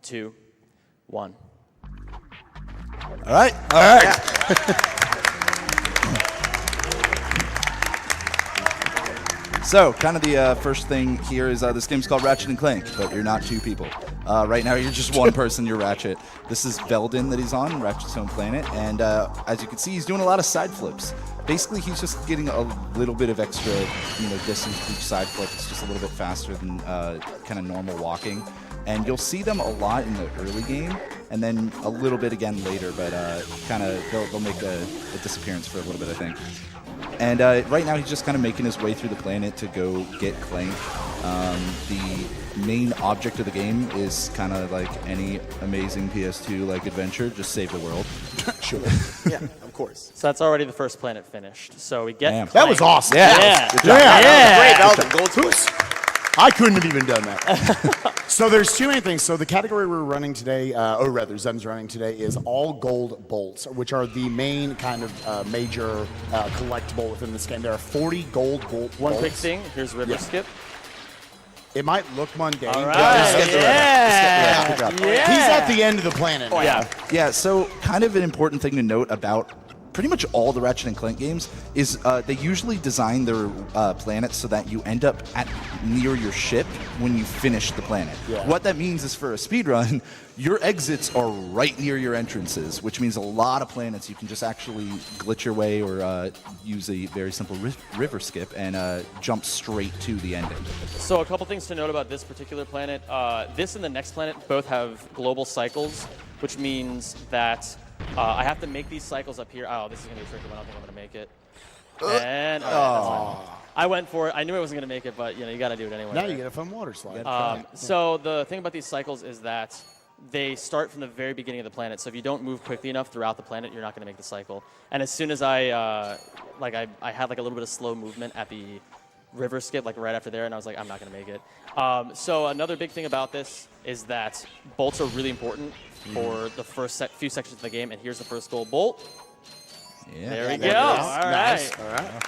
2, 1. All right. All right. Yeah. So, kind of the first thing here is this game's called Ratchet and Clank, but you're not two people. Right now, you're just one person. You're Ratchet. This is Veldin that he's on, Ratchet's own planet, and as you can see, he's doing a lot of side flips. Basically, he's just getting a little bit of extra, distance with each side flip. It's just a little bit faster than kind of normal walking, and you'll see them a lot in the early game, and then a little bit again later. But kind of they'll make a disappearance for a little bit, I think. And right now, he's just kind of making his way through the planet to go get Clank. The main object of the game is kind of like any amazing PS2-like adventure, just save the world. Sure. Yeah, of course. So that's already the first planet finished. So we get Damn. Clank. That was awesome. Yeah. Good job. That was great. That was a gold score. I couldn't have even done that. So there's two main things. So the category we're running today, or rather Zem's running today, is all gold bolts, which are the main kind of major collectible within this game. There are 40 gold bolts. One quick thing. Here's river skip. It might look mundane. All but right. Yeah. Good job. Yeah. He's at the end of the planet. Oh, yeah. Yeah, so kind of an important thing to note about pretty much all the Ratchet and Clank games is they usually design their planets so that you end up near your ship when you finish the planet. Yeah. What that means is for a speedrun, your exits are right near your entrances, which means a lot of planets you can just actually glitch your way or use a very simple river skip and jump straight to the ending. So a couple things to note about this particular planet. This and the next planet both have global cycles, which means that I have to make these cycles up here. Oh, this is going to be a tricky one. I don't think I'm going to make it. And all right, that's fine. I went for it. I knew I wasn't going to make it, but you got to do it anyway. Now right? you get a fun water slide. So the thing about these cycles is that they start from the very beginning of the planet. So if you don't move quickly enough throughout the planet, you're not going to make the cycle. And as soon as I had like a little bit of slow movement at the river skip, like right after there, and I was like, I'm not going to make it. So another big thing about this is that bolts are really important for the first few sections of the game. And here's the first gold bolt. Yeah. There we there go. it is. All Nice. right. All right.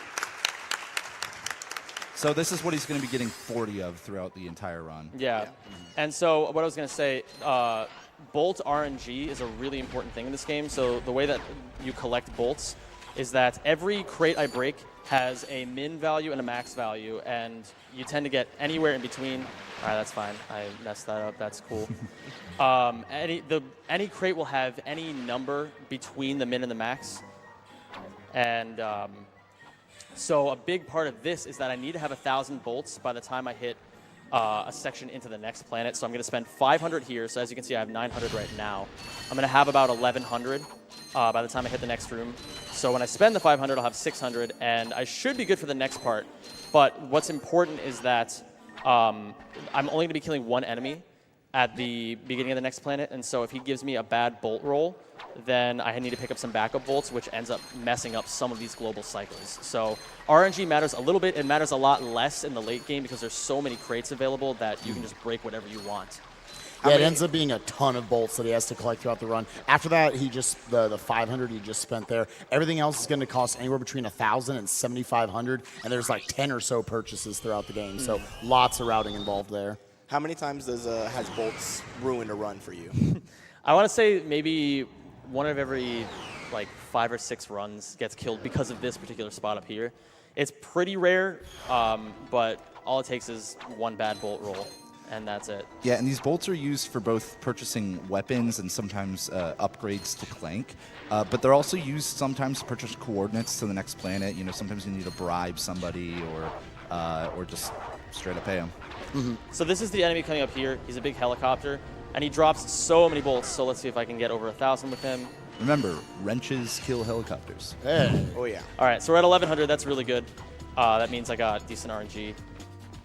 So this is what he's going to be getting 40 of throughout the entire run. Yeah. And so what I was going to say, bolt RNG is a really important thing in this game. So the way that you collect bolts is that every crate I break has a min value and a max value, and you tend to get anywhere in between. All right, that's fine. I messed that up. That's cool. Any crate will have any number between the min and the max. And so a big part of this is that I need to have 1,000 bolts by the time I hit a section into the next planet. So I'm going to spend 500 here. So as you can see, I have 900 right now. I'm going to have about 1,100 by the time I hit the next room. So when I spend the 500, I'll have 600, and I should be good for the next part. But what's important is that I'm only going to be killing one enemy at the beginning of the next planet, and so if he gives me a bad bolt roll, then I need to pick up some backup bolts, which ends up messing up some of these global cycles. So RNG matters a little bit. It matters a lot less in the late game because there's so many crates available that you can just break whatever you want. Yeah, it ends up being a ton of bolts that he has to collect throughout the run. After that, he just the 500 he just spent there. Everything else is going to cost anywhere between 1,000 and 7,500, and there's like 10 or so purchases throughout the game. So lots of routing involved there. How many times has bolts ruined a run for you? I want to say maybe one of every like 5 or 6 runs gets killed because of this particular spot up here. It's pretty rare, but all it takes is one bad bolt roll. And that's it. Yeah, and these bolts are used for both purchasing weapons and sometimes upgrades to Clank. But they're also used sometimes to purchase coordinates to the next planet. Sometimes you need to bribe somebody or just straight up pay them. Mm-hmm. So this is the enemy coming up here. He's a big helicopter, and he drops so many bolts. So let's see if I can get over 1,000 with him. Remember, wrenches kill helicopters. Hey. Oh, yeah. All right, so we're at 1,100. That's really good. That means I got decent RNG.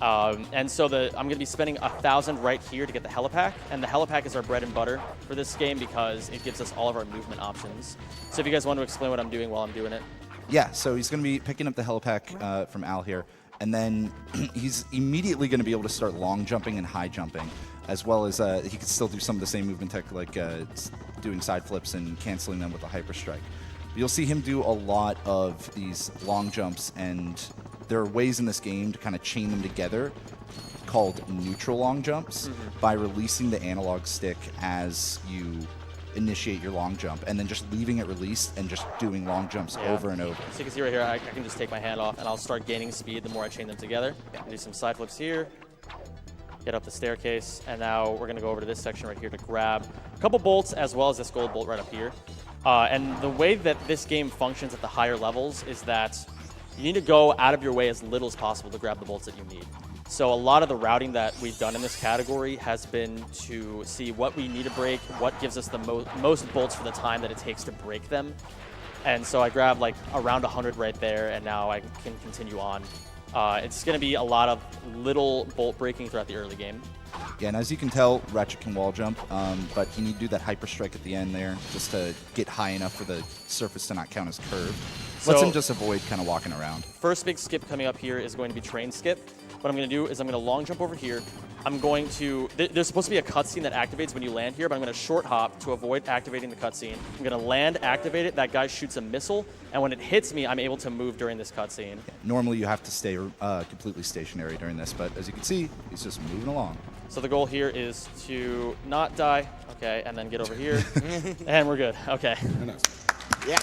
And so I'm going to be spending 1,000 right here to get the helipack, and the helipack is our bread and butter for this game because it gives us all of our movement options. So if you guys want to explain what I'm doing while I'm doing it. Yeah, so he's going to be picking up the helipack from Al here, and then he's immediately going to be able to start long jumping and high jumping, as well as he can still do some of the same movement tech like doing side flips and canceling them with a hyper strike. You'll see him do a lot of these long jumps, and there are ways in this game to kind of chain them together called neutral long jumps by releasing the analog stick as you initiate your long jump, and then just leaving it released and just doing long jumps over and over. So you can see right here, I can just take my hand off, and I'll start gaining speed the more I chain them together. Do some side flips here, get up the staircase, and now we're going to go over to this section right here to grab a couple bolts as well as this gold bolt right up here. And the way that this game functions at the higher levels is that you need to go out of your way as little as possible to grab the bolts that you need. So a lot of the routing that we've done in this category has been to see what we need to break, what gives us the most bolts for the time that it takes to break them. And so I grabbed like around 100 right there, and now I can continue on. It's going to be a lot of little bolt breaking throughout the early game. Yeah, and as you can tell, Ratchet can wall jump, but you need to do that hyper strike at the end there just to get high enough for the surface to not count as curved. Lets him just avoid kind of walking around. First big skip coming up here is going to be train skip. What I'm going to do is I'm going to long jump over here. I'm going to, there's supposed to be a cutscene that activates when you land here, but I'm going to short hop to avoid activating the cutscene. I'm going to land, activate it, that guy shoots a missile, and when it hits me, I'm able to move during this cutscene. Yeah, normally you have to stay completely stationary during this, but as you can see, he's just moving along. So the goal here is to not die, okay, and then get over here, and we're good, okay. Yeah.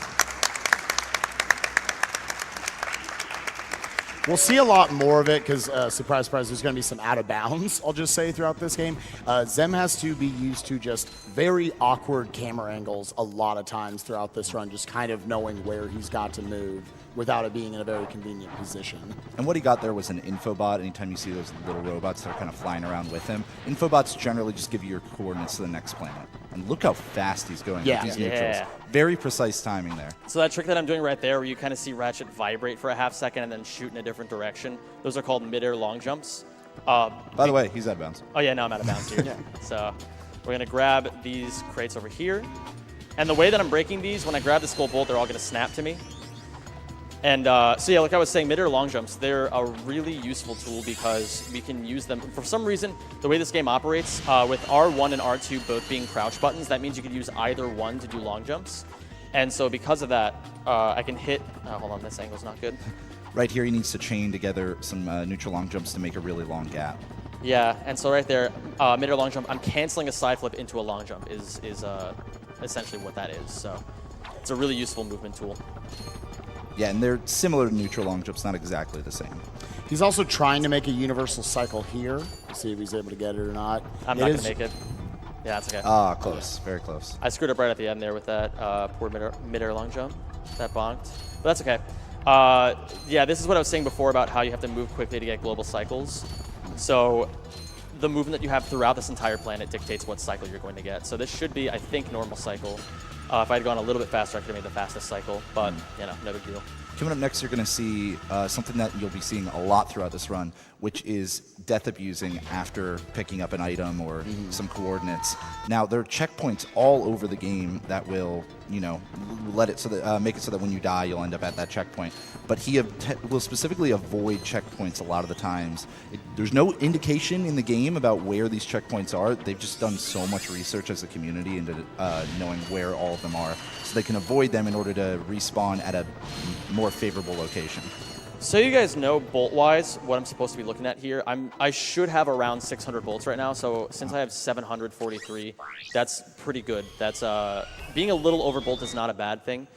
We'll see a lot more of it because, surprise, surprise, there's going to be some out of bounds, I'll just say, throughout this game. Zem has to be used to just very awkward camera angles a lot of times throughout this run, just kind of knowing where he's got to move without it being in a very convenient position. And what he got there was an infobot. Anytime you see those little robots that are kind of flying around with him, infobots generally just give you your coordinates to the next planet. And look how fast he's going with these neutrals. Very precise timing there. So that trick that I'm doing right there, where you kind of see Ratchet vibrate for a half second and then shoot in a different direction, those are called mid-air long jumps. By the way, he's out of bounds. Oh yeah, no, I'm out of bounds here. So we're going to grab these crates over here. And the way that I'm breaking these, when I grab this gold bolt, they're all going to snap to me. And so yeah, like I was saying, mid-air long jumps, they're a really useful tool because we can use them. For some reason, the way this game operates, with R1 and R2 both being crouch buttons, that means you can use either one to do long jumps. And so because of that, I can hit, hold on, this angle's not good. Right here, he needs to chain together some neutral long jumps to make a really long gap. Yeah, and so right there, mid-air long jump, I'm canceling a side flip into a long jump is essentially what that is. So it's a really useful movement tool. Yeah, and they're similar to neutral long jumps, not exactly the same. He's also trying to make a universal cycle here. We'll see if he's able to get it or not. I'm not going to make it. Yeah, that's okay. Ah, close. Very close. I screwed up right at the end there with that poor mid-air long jump. That bonked. But that's okay. Yeah, this is what I was saying before about how you have to move quickly to get global cycles. So the movement that you have throughout this entire planet dictates what cycle you're going to get. So this should be, I think, normal cycle. If I had gone a little bit faster, I could have made the fastest cycle, but, you know, no big deal. Coming up next, you're going to see something that you'll be seeing a lot throughout this run, which is death abusing after picking up an item or some coordinates. Now, there are checkpoints all over the game that will, you know, let it so that make it so that when you die, you'll end up at that checkpoint. But he will specifically avoid checkpoints a lot of the times. There's no indication in the game about where these checkpoints are. They've just done so much research as a community into knowing where all of them are, so they can avoid them in order to respawn at a more favorable location. So you guys know bolt-wise what I'm supposed to be looking at here. I should have around 600 bolts right now, so since I have 743, that's pretty good. That's being a little over-bolt is not a bad thing.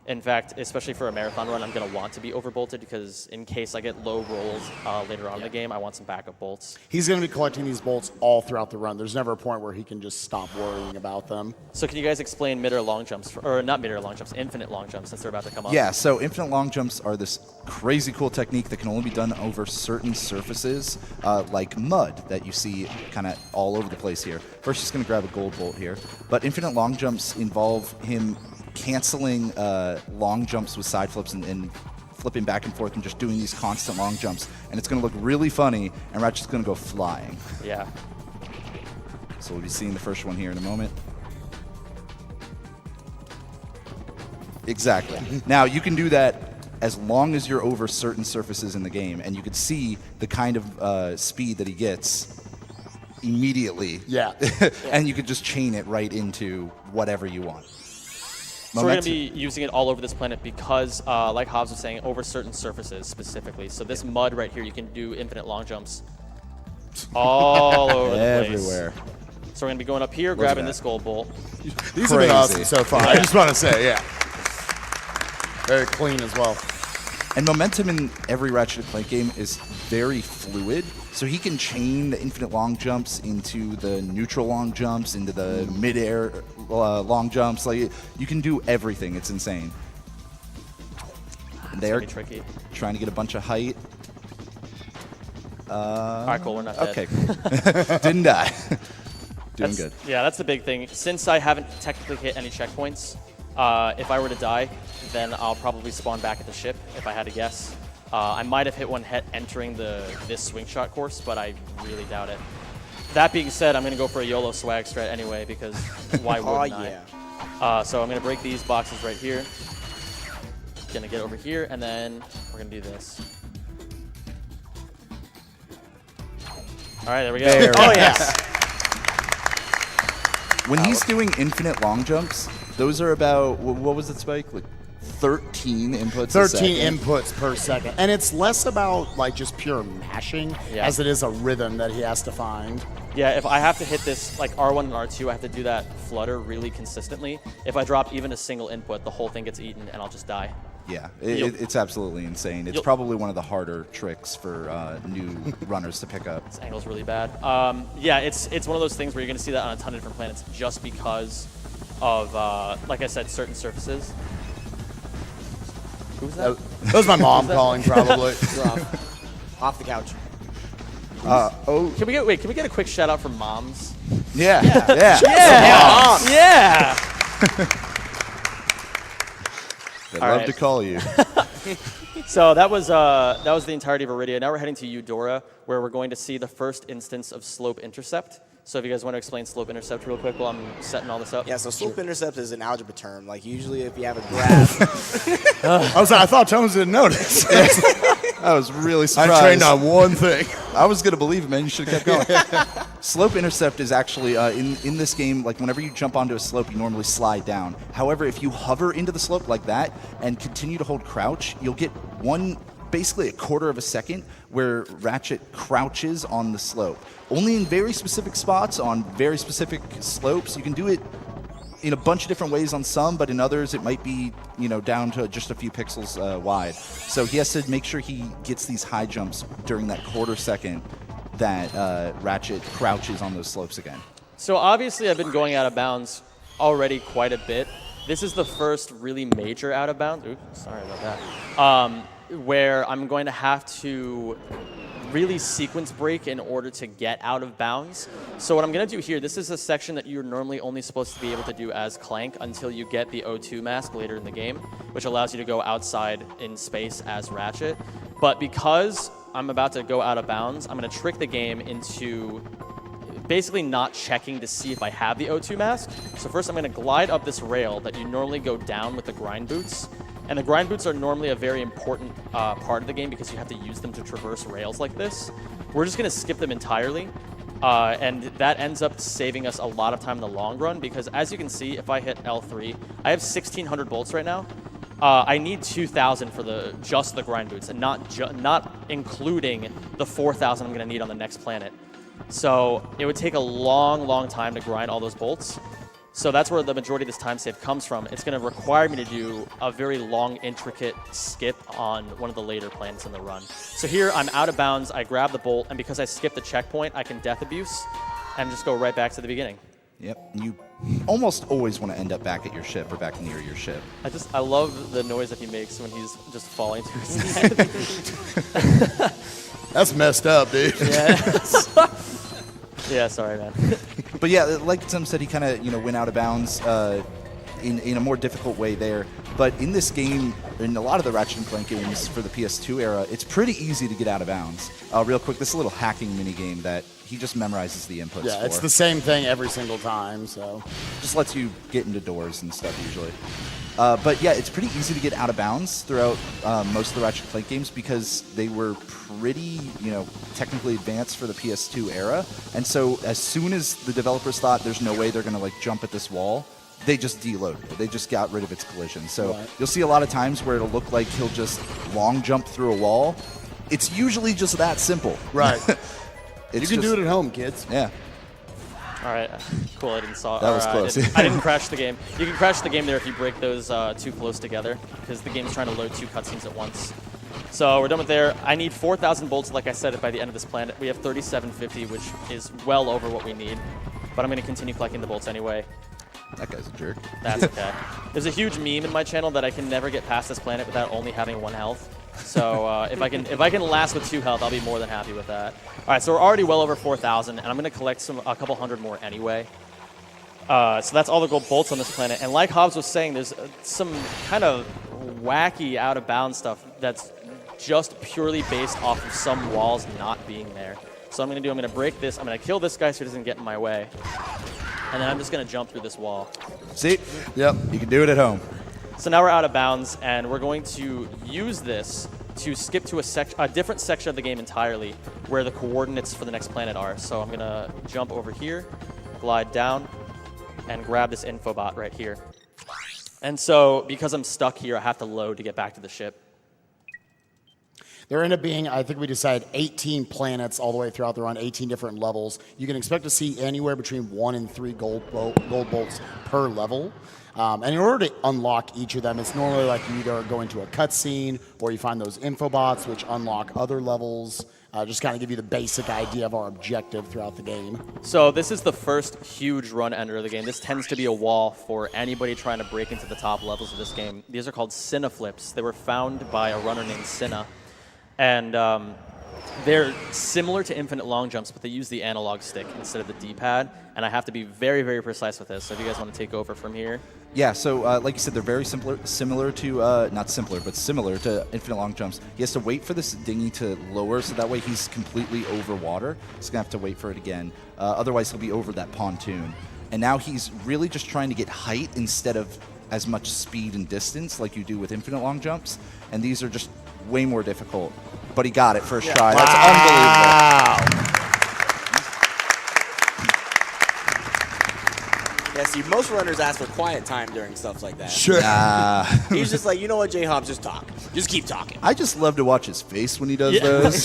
In fact, especially for a marathon run, I'm going to want to be over-bolted because in case I get low rolls later on in the game, I want some backup bolts. He's going to be collecting these bolts all throughout the run. There's never a point where he can just stop worrying about them. So can you guys explain mid-air long jumps, or not mid-air long jumps, infinite long jumps, since they're about to come up? Yeah, so infinite long jumps are this crazy cool technique that can only be done over certain surfaces, like mud that you see kind of all over the place here. First, he's going to grab a gold bolt here, but infinite long jumps involve him canceling long jumps with side flips and flipping back and forth and just doing these constant long jumps. And it's going to look really funny, and Ratchet's going to go flying. Yeah. So we'll be seeing the first one here in a moment. Exactly. Now, you can do that as long as you're over certain surfaces in the game, and you can see the kind of speed that he gets immediately. Yeah. And you could just chain it right into whatever you want. So we're going to be using it all over this planet because, like Hobbs was saying, over certain surfaces specifically. So this mud right here, you can do infinite long jumps. all over the place. Everywhere. So we're going to be going up here, at grabbing that. this gold bowl. These have been awesome so far. I just want to say, yeah. Very clean as well. And momentum in every Ratchet & Clank game is very fluid. So he can chain the infinite long jumps into the neutral long jumps, into the mid-air long jumps. Like, you can do everything. It's insane. And they're Tricky. trying to get a bunch of height. All right, cool. We're not dead. Okay. Didn't die. Doing good. Yeah, that's the big thing. Since I haven't technically hit any checkpoints, if I were to die, then I'll probably spawn back at the ship, if I had to guess. I might have hit one entering this swing shot course, but I really doubt it. That being said, I'm going to go for a YOLO swag strat anyway, because why wouldn't I? So I'm going to break these boxes right here. Going to get over here, and then we're going to do this. All right, there we go. Very Oh, nice. yes. When he's doing infinite long jumps, those are about, what was it, Spike? Like 13 inputs 13 inputs per second. And it's less about like just pure mashing as it is a rhythm that he has to find. Yeah, if I have to hit this, like R1 and R2, I have to do that flutter really consistently. If I drop even a single input, the whole thing gets eaten and I'll just die. Yeah, it's absolutely insane. It's probably one of the harder tricks for new runners to pick up. This angle's really bad. Yeah, it's one of those things where you're going to see that on a ton of different planets just because of, like I said, certain surfaces. Who's that? That was my mom calling, probably. Off the couch. Can we get a quick shout out for moms? Yeah. Yeah. I'd love to call you. So that was the entirety of Iridia. Now we're heading to Eudora, where we're going to see the first instance of slope intercept. So if you guys want to explain slope intercept real quick while I'm setting all this up. Yeah, so slope intercept is an algebra term. Like usually if you have a graph. I thought Tones didn't notice. I was really surprised. I trained on one thing. I was going to believe it, man. You should have kept going. Slope intercept is actually, in this game, like whenever you jump onto a slope, you normally slide down. However, if you hover into the slope like that and continue to hold crouch, you'll get basically a quarter of a second where Ratchet crouches on the slope. Only in very specific spots on very specific slopes. You can do it in a bunch of different ways on some, but in others it might be, down to just a few pixels wide. So he has to make sure he gets these high jumps during that quarter second that Ratchet crouches on those slopes again. So obviously I've been going out of bounds already quite a bit. This is the first really major out of bounds. Oops, sorry about that. Where I'm going to have to really sequence break in order to get out of bounds. So what I'm going to do here, this is a section that you're normally only supposed to be able to do as Clank until you get the O2 mask later in the game, which allows you to go outside in space as Ratchet. But because I'm about to go out of bounds, I'm going to trick the game into basically not checking to see if I have the O2 mask. So first I'm going to glide up this rail that you normally go down with the grind boots. And the grind boots are normally a very important part of the game because you have to use them to traverse rails like this. We're just going to skip them entirely. And that ends up saving us a lot of time in the long run because as you can see, if I hit L3, I have 1,600 bolts right now. I need 2,000 for just the grind boots and not including the 4,000 I'm going to need on the next planet. So it would take a long, long time to grind all those bolts. So that's where the majority of this time save comes from. It's going to require me to do a very long, intricate skip on one of the later planets in the run. So here, I'm out of bounds. I grab the bolt, and because I skipped the checkpoint, I can death abuse and just go right back to the beginning. Yep. You almost always want to end up back at your ship or back near your ship. I love the noise that he makes when he's just falling to his death. That's messed up, dude. Yeah. Yeah, sorry, man. But yeah, like Tim said, he kind of went out of bounds in a more difficult way there. But in this game, in a lot of the Ratchet & Clank games for the PS2 era, it's pretty easy to get out of bounds. Real quick, this is a little hacking mini game that he just memorizes the inputs Yeah, for. it's the same thing every single time, so. Just lets you get into doors and stuff usually. But yeah, it's pretty easy to get out of bounds throughout most of the Ratchet & Clank games because they were pretty, technically advanced for the PS2 era. And so as soon as the developers thought there's no way they're going to jump at this wall, they just deloaded it. They just got rid of its collision. So you'll see a lot of times where it'll look like he'll just long jump through a wall. It's usually just that simple. Right. You can do it at home, kids. Yeah. All right, cool. I didn't saw. That was close. I didn't crash the game. You can crash the game there if you break those too close together, because the game's trying to load 2 cutscenes at once. So we're done with there. I need 4,000 bolts, like I said, by the end of this planet. We have 3,750, which is well over what we need. But I'm going to continue collecting the bolts anyway. That guy's a jerk. That's okay. There's a huge meme in my channel that I can never get past this planet without only having 1 health. So if I can last with 2 health, I'll be more than happy with that. All right, so we're already well over 4,000, and I'm going to collect a couple hundred more anyway. So that's all the gold bolts on this planet. And like Hobbs was saying, there's some kind of wacky out-of-bounds stuff that's just purely based off of some walls not being there. So I'm going to break this. I'm going to kill this guy so he doesn't get in my way. And then I'm just going to jump through this wall. See? Yep, you can do it at home. So now we're out of bounds, and we're going to use this to skip to a different section of the game entirely where the coordinates for the next planet are. So I'm going to jump over here, glide down, and grab this infobot right here. And so because I'm stuck here, I have to load to get back to the ship. There end up being, I think we decided, 18 planets all the way throughout the run, 18 different levels. You can expect to see anywhere between 1 and 3 gold bolts per level. And in order to unlock each of them, it's normally like you either go into a cutscene or you find those infobots which unlock other levels. Just kind of give you the basic idea of our objective throughout the game. So this is the first huge run ender of the game. This tends to be a wall for anybody trying to break into the top levels of this game. These are called Cineflips. They were found by a runner named Cinna. And they're similar to infinite long jumps, but they use the analog stick instead of the D-pad. And I have to be very, very precise with this. So if you guys want to take over from here. Yeah, so like you said, they're very similar to, not simpler, but similar to infinite long jumps. He has to wait for this dinghy to lower, so that way he's completely over water. He's going to have to wait for it again. Otherwise, he'll be over that pontoon. And now he's really just trying to get height instead of as much speed and distance like you do with infinite long jumps. And these are just way more difficult. But he got it first try. That's unbelievable. Yeah, see, most runners ask for quiet time during stuff like that. Sure. He's just like, you know what, J-Hobbs, just talk. Just keep talking. I just love to watch his face when he does those.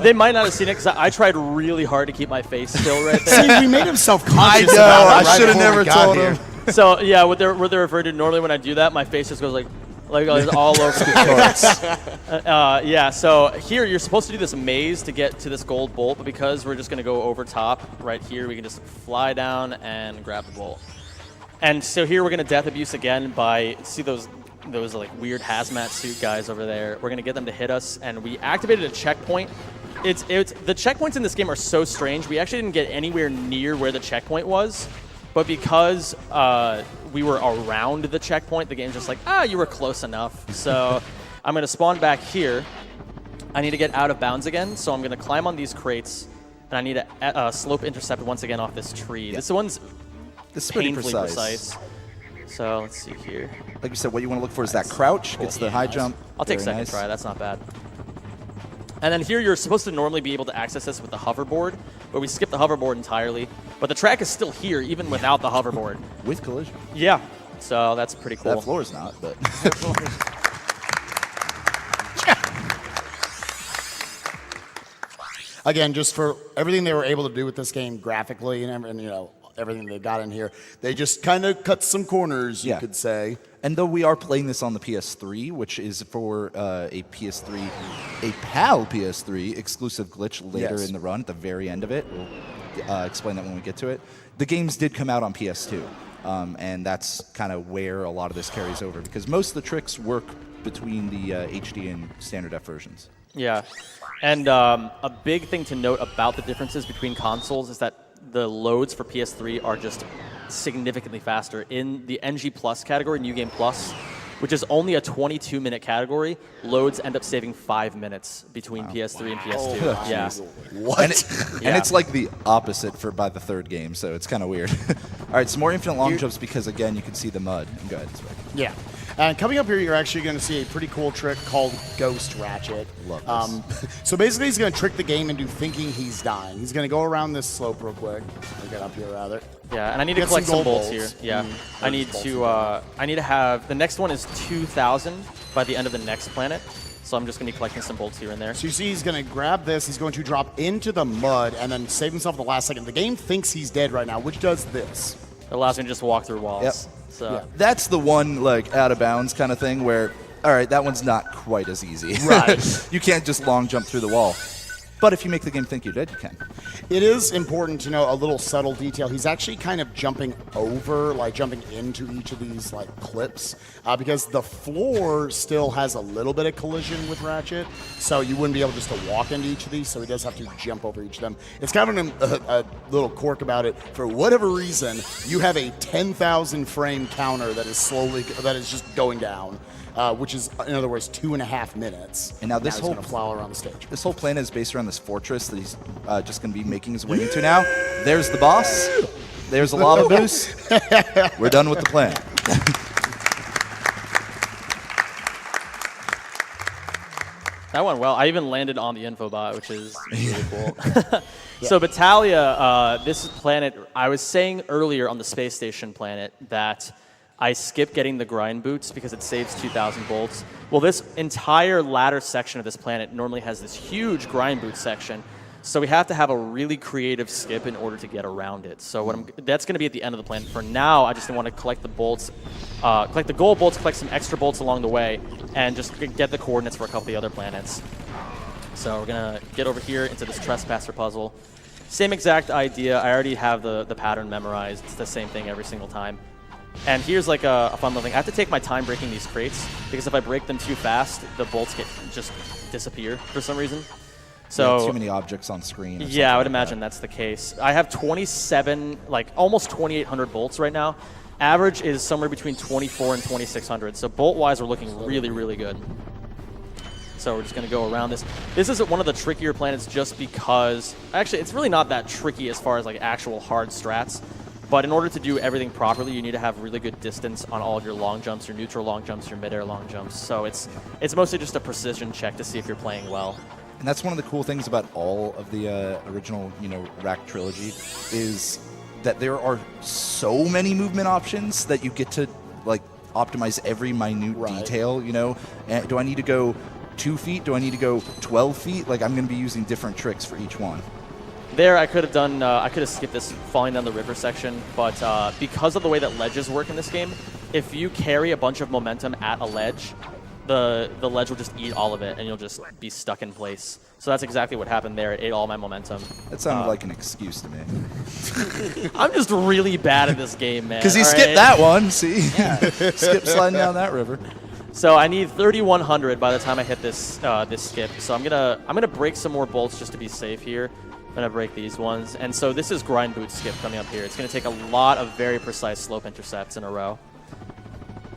They might not have seen it because I tried really hard to keep my face still right there. See, we made him self-conscious I know, about it I right should have before never we got told here. him. So yeah, what they're referring to normally when I do that, my face just goes like all over the place. Yeah, so here you're supposed to do this maze to get to this gold bolt, but because we're just going to go over top right here, we can just fly down and grab the bolt. And so here we're going to death abuse again by, see those like weird hazmat suit guys over there. We're going to get them to hit us, and we activated a checkpoint. The checkpoints in this game are so strange. We actually didn't get anywhere near where the checkpoint was, but because we were around the checkpoint, the game's just like, you were close enough. So I'm going to spawn back here. I need to get out of bounds again, so I'm going to climb on these crates, and I need to slope intercept once again off this tree. Yeah. This is pretty painfully precise. So let's see here. Like you said, what you want to look for is that crouch. It's the high jump. I'll take Very second nice. try. That's not bad. And then here you're supposed to normally be able to access this with the hoverboard, but we skipped the hoverboard entirely. But the track is still here even without the hoverboard. With collision. Yeah. So that's pretty cool. That floor is not, but... Again, just for everything they were able to do with this game graphically and everything they got in here, they just kind of cut some corners, you could say. And though we are playing this on the PS3, which is for a PAL PS3 exclusive glitch later in the run, at the very end of it. We'll explain that when we get to it. The games did come out on PS2, and that's kind of where a lot of this carries over, because most of the tricks work between the HD and standard F versions. Yeah. And a big thing to note about the differences between consoles is that the loads for PS3 are just significantly faster. In the NG Plus category, New Game Plus, which is only a 22-minute category, loads end up saving 5 minutes between PS3 and PS2. Oh, yeah. What? And it's like the opposite by the third game, so it's kind of weird. All right, some more infinite long jumps because, again, you can see the mud. Go ahead. Yeah. And coming up here, you're actually going to see a pretty cool trick called Ghost Ratchet. Love this. So basically, he's going to trick the game into thinking he's dying. He's going to go around this slope real quick. Or get up here, rather. Yeah, and I need to collect some bolts here. Yeah, I need to have, the next one is 2,000 by the end of the next planet. So I'm just going to be collecting some bolts here and there. So you see he's going to grab this, he's going to drop into the mud, and then save himself at the last second. The game thinks he's dead right now, which does this. It allows me to just walk through walls. Yep. So Yeah. That's the one like out of bounds kind of thing where, all right, that one's not quite as easy. Right. You can't just long jump through the wall. But if you make the game think you're dead, you can. It is important to know a little subtle detail. He's actually kind of jumping over, like jumping into each of these like clips, because the floor still has a little bit of collision with Ratchet, so you wouldn't be able just to walk into each of these. So he does have to jump over each of them. It's kind of a little quirk about it. For whatever reason, you have a 10,000 frame counter that is just going down. Which is, in other words, 2.5 minutes. And now this he's whole going to fly around the stage. This whole plan is based around this fortress that he's just going to be making his way into now. There's the boss. There's a lava boost. We're done with the plan. that went well. I even landed on the infobot, which is really cool. So Battalia, this planet, I was saying earlier on the space station planet that I skip getting the grind boots because it saves 2,000 bolts. Well, this entire ladder section of this planet normally has this huge grind boot section, so we have to have a really creative skip in order to get around it. So that's going to be at the end of the plan. For now, I just want to collect the bolts, collect the gold bolts, collect some extra bolts along the way, and just get the coordinates for a couple of the other planets. So we're going to get over here into this Trespasser puzzle. Same exact idea. I already have the pattern memorized. It's the same thing every single time. And here's like a fun little thing. I have to take my time breaking these crates because if I break them too fast, the bolts just disappear for some reason. So too many objects on screen. Yeah, I would imagine that's the case. I have 27, like almost 2,800 bolts right now. Average is somewhere between 24 and 2,600. So bolt-wise, we're looking really, really good. So we're just going to go around this. This is one of the trickier planets just because, actually, it's really not that tricky as far as like actual hard strats. But in order to do everything properly, you need to have really good distance on all of your long jumps, your neutral long jumps, your mid-air long jumps. So it's mostly just a precision check to see if you're playing well. And that's one of the cool things about all of the original, Rack trilogy is that there are so many movement options that you get to like optimize every minute detail. And do I need to go 2 feet? Do I need to go 12 feet? Like I'm going to be using different tricks for each one. There, I could have skipped this falling down the river section, but because of the way that ledges work in this game, if you carry a bunch of momentum at a ledge, the ledge will just eat all of it, and you'll just be stuck in place. So that's exactly what happened there. It ate all my momentum. That sounded like an excuse to me. I'm just really bad at this game, man. Because he skipped that one, see? Yeah. Skip sliding down that river. So I need 3,100 by the time I hit this skip. So I'm gonna break some more bolts just to be safe here. I'm going to break these ones. And so this is grind boot skip coming up here. It's going to take a lot of very precise slope intercepts in a row.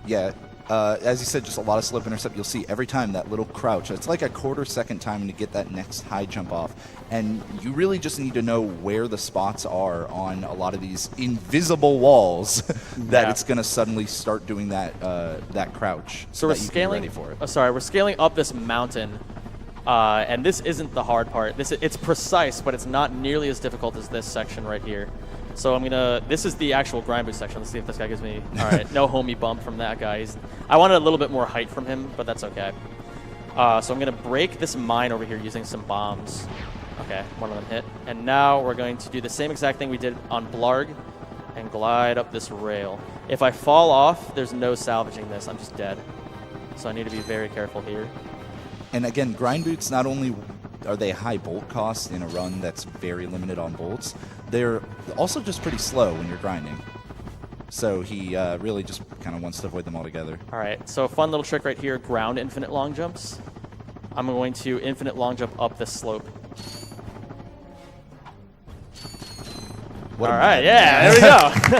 Yeah. As you said, just a lot of slope intercept. You'll see every time that little crouch. It's like a quarter-second time to get that next high jump off. And you really just need to know where the spots are on a lot of these invisible walls that it's going to suddenly start doing that crouch. So we're scaling. Ready for it. We're scaling up this mountain. And this isn't the hard part. It's precise, but it's not nearly as difficult as this section right here. So this is the actual grind boot section. Let's see if this guy gives me, all right, no homie bump from that guy. I wanted a little bit more height from him, but that's okay. So I'm going to break this mine over here using some bombs. Okay, one of them hit. And now we're going to do the same exact thing we did on Blarg and glide up this rail. If I fall off, there's no salvaging this. I'm just dead. So I need to be very careful here. And again, grind boots, not only are they high bolt cost in a run that's very limited on bolts, they're also just pretty slow when you're grinding. So he really just kind of wants to avoid them altogether. All right, so a fun little trick right here, ground infinite long jumps. I'm going to infinite long jump up this slope. All right, yeah, there we go.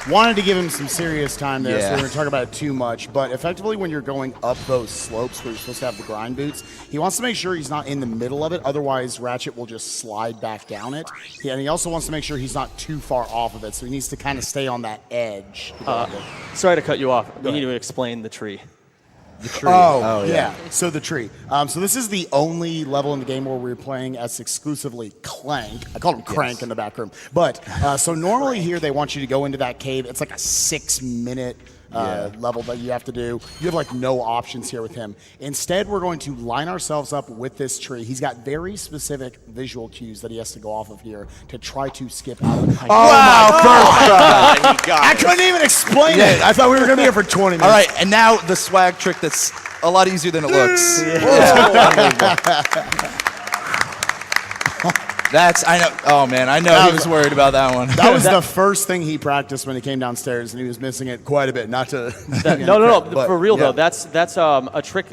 Wanted to give him some serious time there, so Yeah. we're going to talk about it too much. But effectively, when you're going up those slopes where you're supposed to have the grind boots, he wants to make sure he's not in the middle of it. Otherwise, Ratchet will just slide back down it. Yeah, and he also wants to make sure he's not too far off of it, so he needs to kind of stay on that edge. Sorry to cut you off. We need to explain the tree. The tree. Oh, yeah. So the tree. So this is the only level in the game where we're playing as exclusively Clank. I called him Crank in the back room. But so normally here they want you to go into that cave. It's like a 6-minute level that you have to do. You have like no options here with him. Instead, we're going to line ourselves up with this tree. He's got very specific visual cues that he has to go off of here to try to skip out of it. I Couldn't even explain it. I thought we were going to be here for 20 minutes. All right, and now the swag trick that's a lot easier than it looks. I know. Oh man, I know he was worried about that one. That was the first thing he practiced when he came downstairs, and he was missing it quite a bit. Not to no. But, For real yeah. though, that's a trick.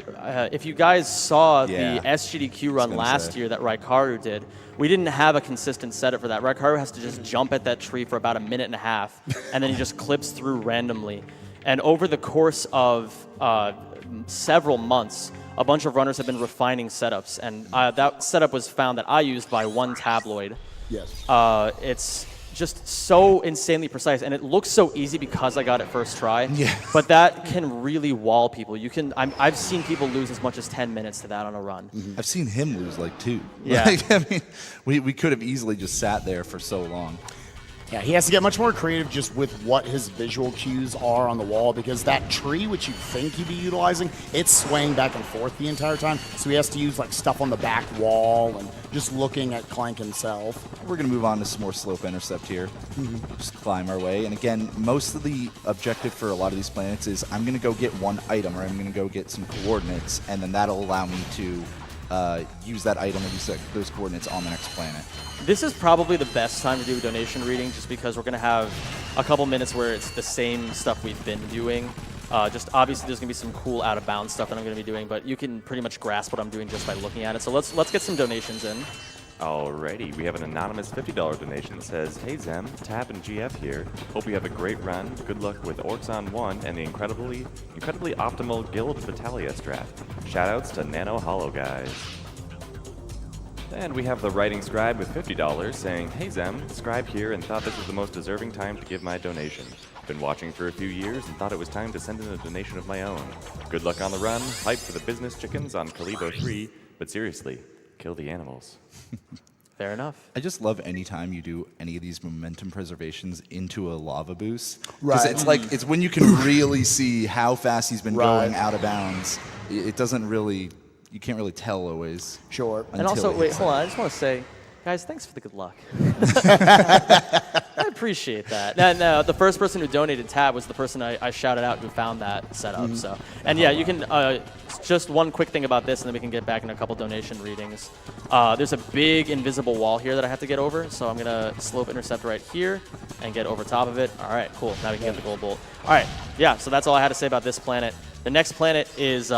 If you guys saw Yeah. the SGDQ run gonna last say. year that Raikaru did, we didn't have a consistent setup for that. Raikaru has to just jump at that tree for about a minute and a half, and then he just clips through randomly. And over the course of several months, a bunch of runners have been refining setups, and that setup was found that I used by one tabloid. Yes. It's just so insanely precise, and it looks so easy because I got it first try. Yeah. But that can really wall people. I've seen people lose as much as 10 minutes to that on a run. I've seen him lose like 2. Yeah. Like, I mean, we could have easily just sat there for so long. Yeah, he has to get much more creative just with what his visual cues are on the wall, because that tree, which you think he'd be utilizing, it's swaying back and forth the entire time. So he has to use like stuff on the back wall and just looking at Clank himself. We're going to move on to some more slope intercept here. Just climb our way. And again, most of the objective for a lot of these planets is I'm going to go get one item, or I'm going to go get some coordinates, and then that'll allow me to use that item or use those coordinates on the next planet. This is probably the best time to do a donation reading, just because we're going to have a couple minutes where it's the same stuff we've been doing. Just obviously there's going to be some cool out-of-bounds stuff that I'm going to be doing, but you can pretty much grasp what I'm doing just by looking at it. So let's get some donations in. Alrighty, we have an anonymous $50 donation that says, "Hey Zem, Tab and GF here. Hope you have a great run. Good luck with Orcs on 1 and the incredibly optimal Guild Battalia strat. Shoutouts to Nano Hollow guys." And we have the Writing Scribe with $50 saying, "Hey Zem, Scribe here and thought this was the most deserving time to give my donation. Been watching for a few years and thought it was time to send in a donation of my own. Good luck on the run. Hype for the business chickens on Kalibo 3, but seriously, kill the animals." Fair enough. I just love any time you do any of these momentum preservations into a lava boost. 'Cause Right. it's when you can really see how fast he's been Right. going out of bounds. It doesn't really, you can't really tell always. Sure. And until also, it wait, hits hold it. on. I just want to say, guys, thanks for the good luck. I appreciate that. No, the first person who donated Tab was the person I shouted out who found that setup. So, and yeah, you can. Just one quick thing about this, and then we can get back in a couple donation readings. There's a big invisible wall here that I have to get over, so I'm gonna slope intercept right here and get over top of it. All right, cool. Now we can get the gold bolt. All right, yeah. So that's all I had to say about this planet. The next planet is.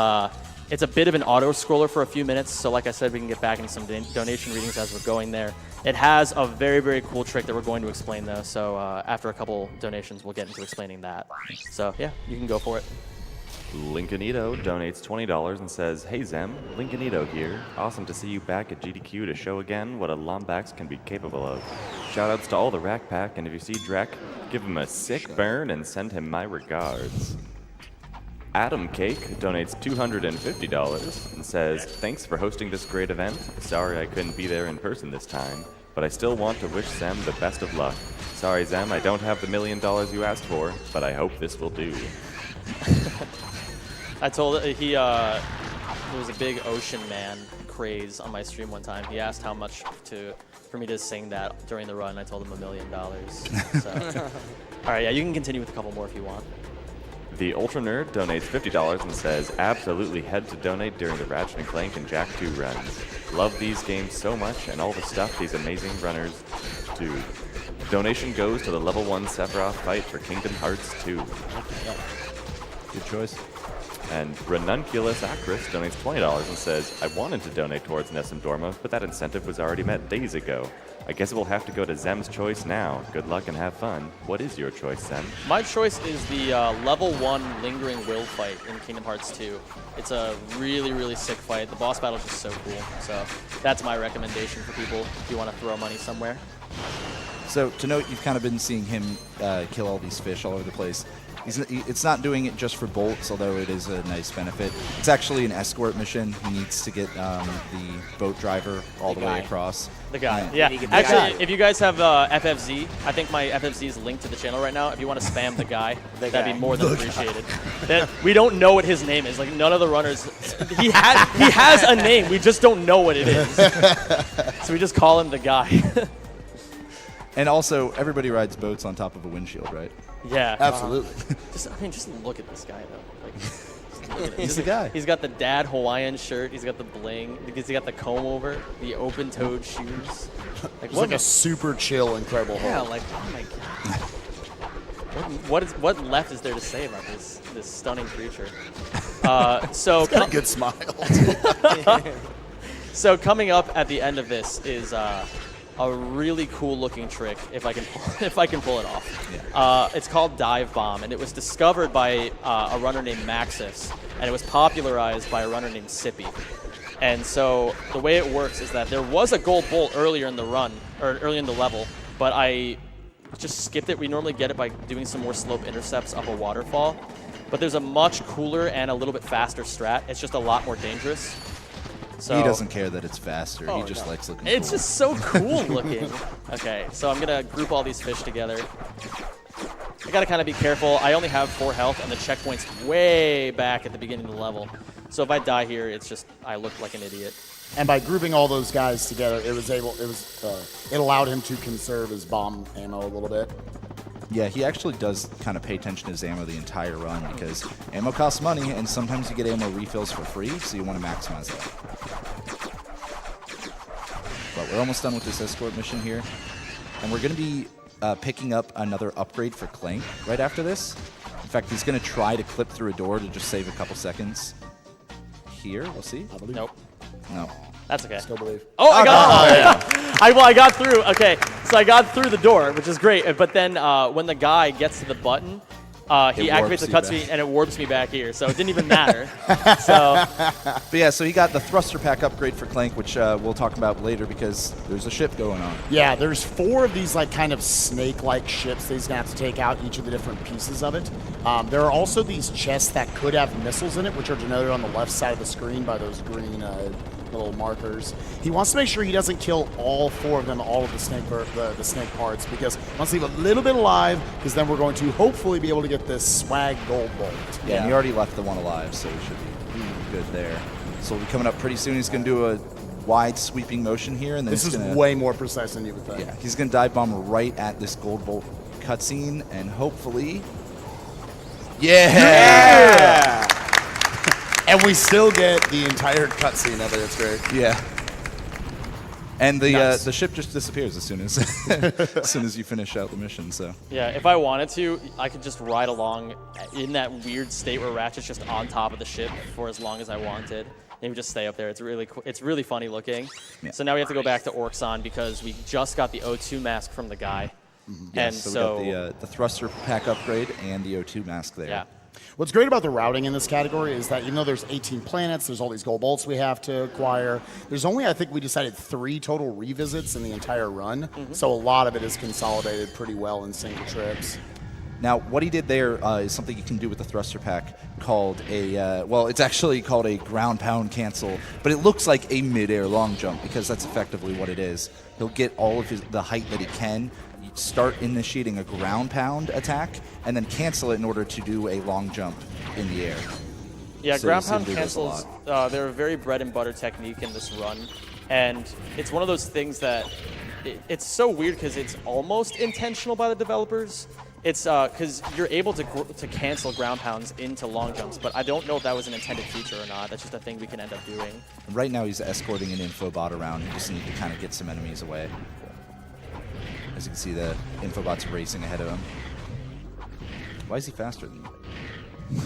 It's a bit of an auto-scroller for a few minutes, so like I said, we can get back into some donation readings as we're going there. It has a very, very cool trick that we're going to explain, though, so after a couple donations, we'll get into explaining that. So, yeah, you can go for it. Lincolnito donates $20 and says, "Hey Zem, Lincolnito here. Awesome to see you back at GDQ to show again what a Lombax can be capable of. Shoutouts to all the Rack Pack, and if you see Drek, give him a sick burn and send him my regards." Adam Cake donates $250 and says, "Thanks for hosting this great event. Sorry I couldn't be there in person this time, but I still want to wish Zem the best of luck. Sorry Zem, I don't have the $1 million you asked for, but I hope this will do." I told there was a big Ocean Man craze on my stream one time. He asked how much for me to sing that during the run. I told him $1 million. So. All right, yeah, you can continue with a couple more if you want. The Ultra Nerd donates $50 and says, "Absolutely head to donate during the Ratchet and Clank and Jak 2 runs. Love these games so much and all the stuff these amazing runners do. Donation goes to the level 1 Sephiroth fight for Kingdom Hearts 2. Good choice. And Ranunculus Acris donates $20 and says, "I wanted to donate towards Nessun Dorma, but that incentive was already met days ago. I guess it will have to go to Zem's choice now. Good luck and have fun. What is your choice, Zem?" My choice is the level 1 Lingering Will fight in Kingdom Hearts 2. It's a really, really sick fight. The boss battle is just so cool. So that's my recommendation for people if you want to throw money somewhere. So to note, you've kind of been seeing him kill all these fish all over the place. It's not doing it just for bolts, although it is a nice benefit. It's actually an escort mission. He needs to get the boat driver all the way across. The guy. Yeah. Yeah. Actually, if you guys have FFZ, I think my FFZ is linked to the channel right now. If you want to spam the guy, that'd be more than appreciated. We don't know what his name is. Like, none of the runners. He has a name. We just don't know what it is. So we just call him the guy. And also, everybody rides boats on top of a windshield, right? Yeah. Absolutely. Just look at this guy, though. Like, just look at him. He's the guy. He's got the dad Hawaiian shirt. He's got the bling. He's got the comb over, the open-toed shoes. It's like a super chill, incredible Yeah, Hulk. like, oh my god. What left is there to say about this stunning creature? So Got a good smile. So coming up at the end of this is a really cool looking trick, if I can pull it off. Yeah. It's called Dive Bomb, and it was discovered by a runner named Maxis, and it was popularized by a runner named Sippy. And so the way it works is that there was a gold bolt earlier in the run, or earlier in the level, but I just skipped it. We normally get it by doing some more slope intercepts up a waterfall, but there's a much cooler and a little bit faster strat. It's just a lot more dangerous. So He doesn't care that it's faster. He just likes looking cool. It's just so cool looking. Okay, so I'm going to group all these fish together. I got to kind of be careful. I only have 4 health, and the checkpoint's way back at the beginning of the level. So if I die here, it's just I look like an idiot. And by grouping all those guys together, it allowed him to conserve his bomb ammo a little bit. Yeah, he actually does kind of pay attention to his ammo the entire run because ammo costs money, and sometimes you get ammo refills for free, so you want to maximize that. But we're almost done with this escort mission here, and we're going to be picking up another upgrade for Clank right after this. In fact, he's going to try to clip through a door to just save a couple seconds. Here, we'll see. I believe. Nope. No. That's okay. Still believe. Oh, I got I got through. Okay, so I got through the door, which is great. But then when the guy gets to the button, he activates the cutscene and it warps me back here. So it didn't even matter. But yeah, so he got the thruster pack upgrade for Clank, which we'll talk about later because there's a ship going on. Yeah, there's 4 of these like kind of snake-like ships that he's gonna have to take out each of the different pieces of it. There are also these chests that could have missiles in it, which are denoted on the left side of the screen by those green little markers. He wants to make sure he doesn't kill all 4 of them, all of the snake parts, because he wants to leave a little bit alive, because then we're going to hopefully be able to get this swag gold bolt. Yeah, and he already left the one alive, so we should be good there. So we'll be coming up pretty soon. He's going to do a wide sweeping motion here, and then This is way more precise than you would think. Yeah, he's going to dive bomb right at this gold bolt cutscene, and hopefully, yeah! And we still get the entire cutscene of it. It's great. Yeah. And the Nice. the ship just disappears as soon as as soon as you finish out the mission. So Yeah, if I wanted to, I could just ride along in that weird state where Ratchet's just on top of the ship for as long as I wanted. And we just stay up there. It's really funny looking. Yeah. So now we have to go back to Orxon because we just got the O2 mask from the guy. And so we got the thruster pack upgrade and the O2 mask there. Yeah. What's great about the routing in this category is that even though there's 18 planets, there's all these gold bolts we have to acquire, there's only, I think we decided 3 total revisits in the entire run. So a lot of it is consolidated pretty well in single trips. Now, what he did there is something you can do with the thruster pack called a, well, it's actually called a ground pound cancel, but it looks like a mid-air long jump because that's effectively what it is. He'll get all of the height that he can, start initiating a ground pound attack, and then cancel it in order to do a long jump in the air. Yeah, So ground you pound see him do this a cancels, they're a very bread and butter technique in this run. And it's one of those things that, it's so weird because it's almost intentional by the developers. It's because you're able to cancel ground pounds into long jumps, but I don't know if that was an intended feature or not. That's just a thing we can end up doing. Right now he's escorting an infobot around. You just need to kind of get some enemies away. As you can see, the infobot's racing ahead of him. Why is he faster than you?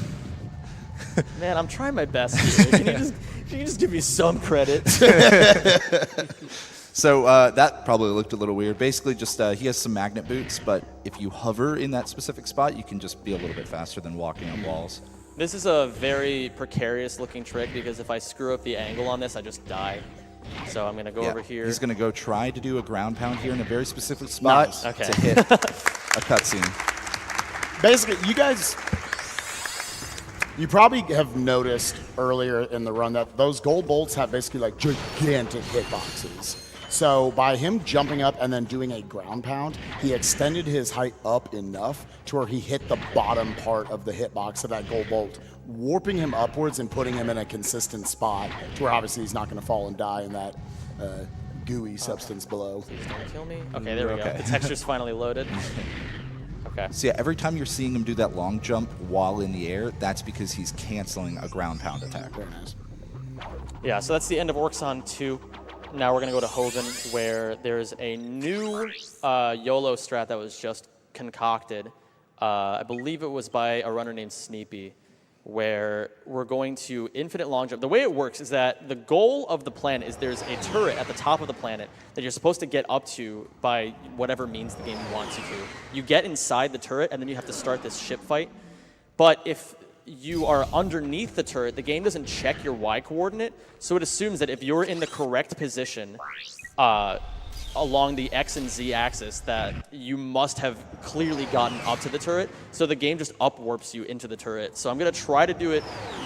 Man, I'm trying my best here. Can you just give me some credit? So that probably looked a little weird. Basically, just he has some magnet boots, but if you hover in that specific spot, you can just be a little bit faster than walking on walls. This is a very precarious looking trick because if I screw up the angle on this, I just die. So I'm going to go over here. He's going to go try to do a ground pound here in a very specific spot Nice. Okay. to hit a cutscene. Basically, you probably have noticed earlier in the run that those gold bolts have basically like gigantic hitboxes. So by him jumping up and then doing a ground pound, he extended his height up enough to where he hit the bottom part of the hitbox of that gold bolt, warping him upwards and putting him in a consistent spot to where obviously he's not going to fall and die in that gooey substance below. Please don't kill me. Okay, there we go. The texture's finally loaded. Okay. So yeah, every time you're seeing him do that long jump while in the air, that's because he's canceling a ground pound attack. Very nice. Yeah, so that's the end of Orxon 2. Now we're going to go to Hoven, where there's a new YOLO strat that was just concocted. I believe it was by a runner named Sneepy, where we're going to infinite long jump. The way it works is that the goal of the planet is there's a turret at the top of the planet that you're supposed to get up to by whatever means the game wants you to. You get inside the turret, and then you have to start this ship fight. But if you are underneath the turret, the game doesn't check your Y coordinate, so it assumes that if you're in the correct position along the X and Z axis, that you must have clearly gotten up to the turret, so the game just up-warps you into the turret. So I'm going to try to do it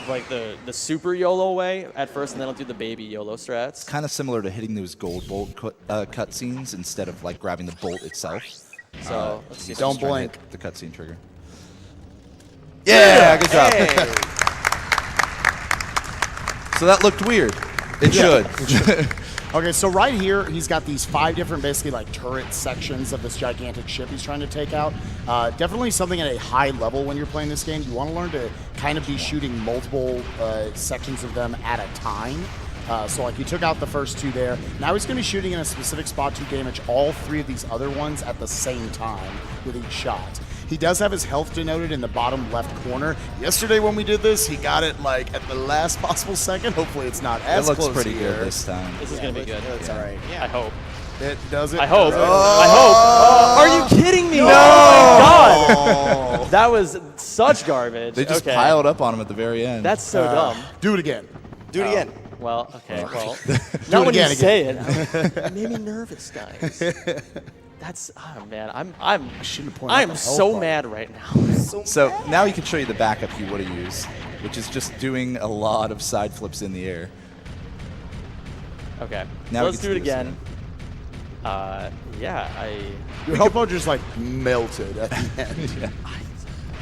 like the super YOLO way at first, and then I'll do the baby YOLO strats. Kind of similar to hitting those gold bolt cutscenes instead of like grabbing the bolt itself. So let's see. Don't blink. The cutscene trigger. Yeah, good job. Hey. So that looked weird. It should. Okay, so right here, he's got these 5 different, basically like turret sections of this gigantic ship he's trying to take out. Definitely something at a high level when you're playing this game. You want to learn to kind of be shooting multiple sections of them at a time. So like he took out the first 2 there. Now he's going to be shooting in a specific spot to damage all 3 of these other ones at the same time with each shot. He does have his health denoted in the bottom left corner. Yesterday when we did this, he got it like at the last possible second. Hopefully it's not as It looks close pretty here. good this time. This is going to be good. That's all right. I hope. It does it. I hope. Oh. I hope. Are you kidding me? No! Oh my God! That was such garbage. They just okay. piled up on him at the very end. That's so dumb. Do it again. Do it again. Well, okay. Well, Do not it when you again. say it. It made me nervous, guys. That's man. I'm shouldn't have pointed out I'm the health so bar. mad right now. So now he can show you the backup he would have used, which is just doing a lot of side flips in the air. Okay. Now So we let's can do it do this again. Yeah. Your health bar just like melted at the end.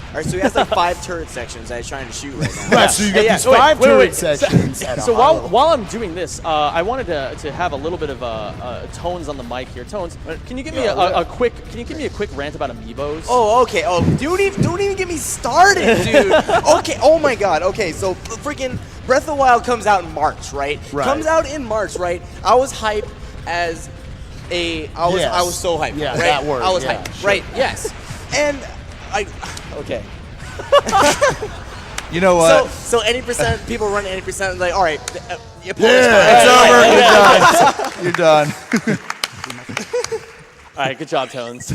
All right, so he has like 5 turret sections that he's trying to shoot right now. Right, so you get these Wait, 5 wait, turret wait. sections at a So high level. while I'm doing this, I wanted to have a little bit of Tones on the mic here. Tones, can you give me a quick rant about amiibos? Oh, okay. Oh, don't even get me started, dude. Okay. Oh my God. Okay, so freaking Breath of the Wild comes out in March, right? Right. Comes out in March, right? I was hyped as I was so hyped. Yeah, right? that word, I was yeah, hyped. sure. Right. Yes. And okay. You know what? So any percent people run 80%. Like, all right, your It's over. You're done. All right, good job, Tones.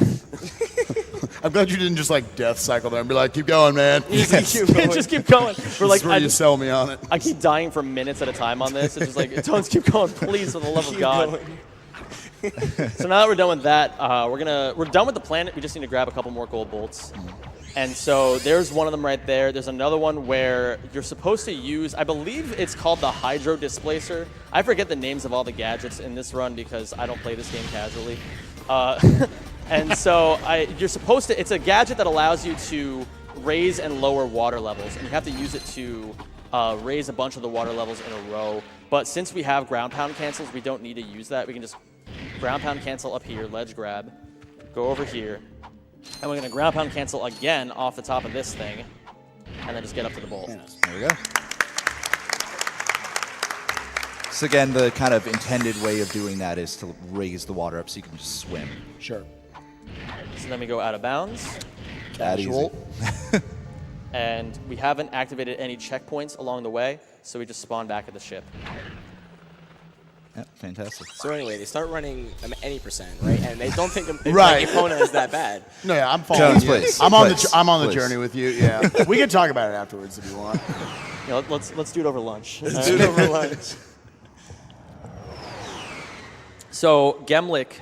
I'm glad you didn't just like death cycle there and be like, keep going, man. Just keep going. We're like, This is where you sell me on it. I keep dying for minutes at a time on this. It's just like, Tones, keep going, please, for the love of God. So now that we're done with that, we're done with the planet. We just need to grab a couple more gold bolts. And so there's one of them right there. There's another one where you're supposed to use, I believe it's called the Hydro Displacer. I forget the names of all the gadgets in this run because I don't play this game casually. And so you're supposed to, it's a gadget that allows you to raise and lower water levels. And you have to use it to raise a bunch of the water levels in a row. But since we have ground pound cancels, we don't need to use that. We can just ground pound cancel up here, ledge grab, go over here. And we're going to ground pound cancel again off the top of this thing, and then just get up to the bolt. There we go. So again, the kind of intended way of doing that is to raise the water up so you can just swim. Sure. So then we go out of bounds, That easy. Casual. and we haven't activated any checkpoints along the way, so we just spawn back at the ship. Yep, fantastic. So anyway, they start running any percent, right? And they don't think Right. Epona is that bad. No, yeah, I'm following Jones, you. please. I'm on Please. the Please. journey with you. Yeah, we can talk about it afterwards if you want. You know, let's do it over lunch. Let's do it over lunch. So Gemlick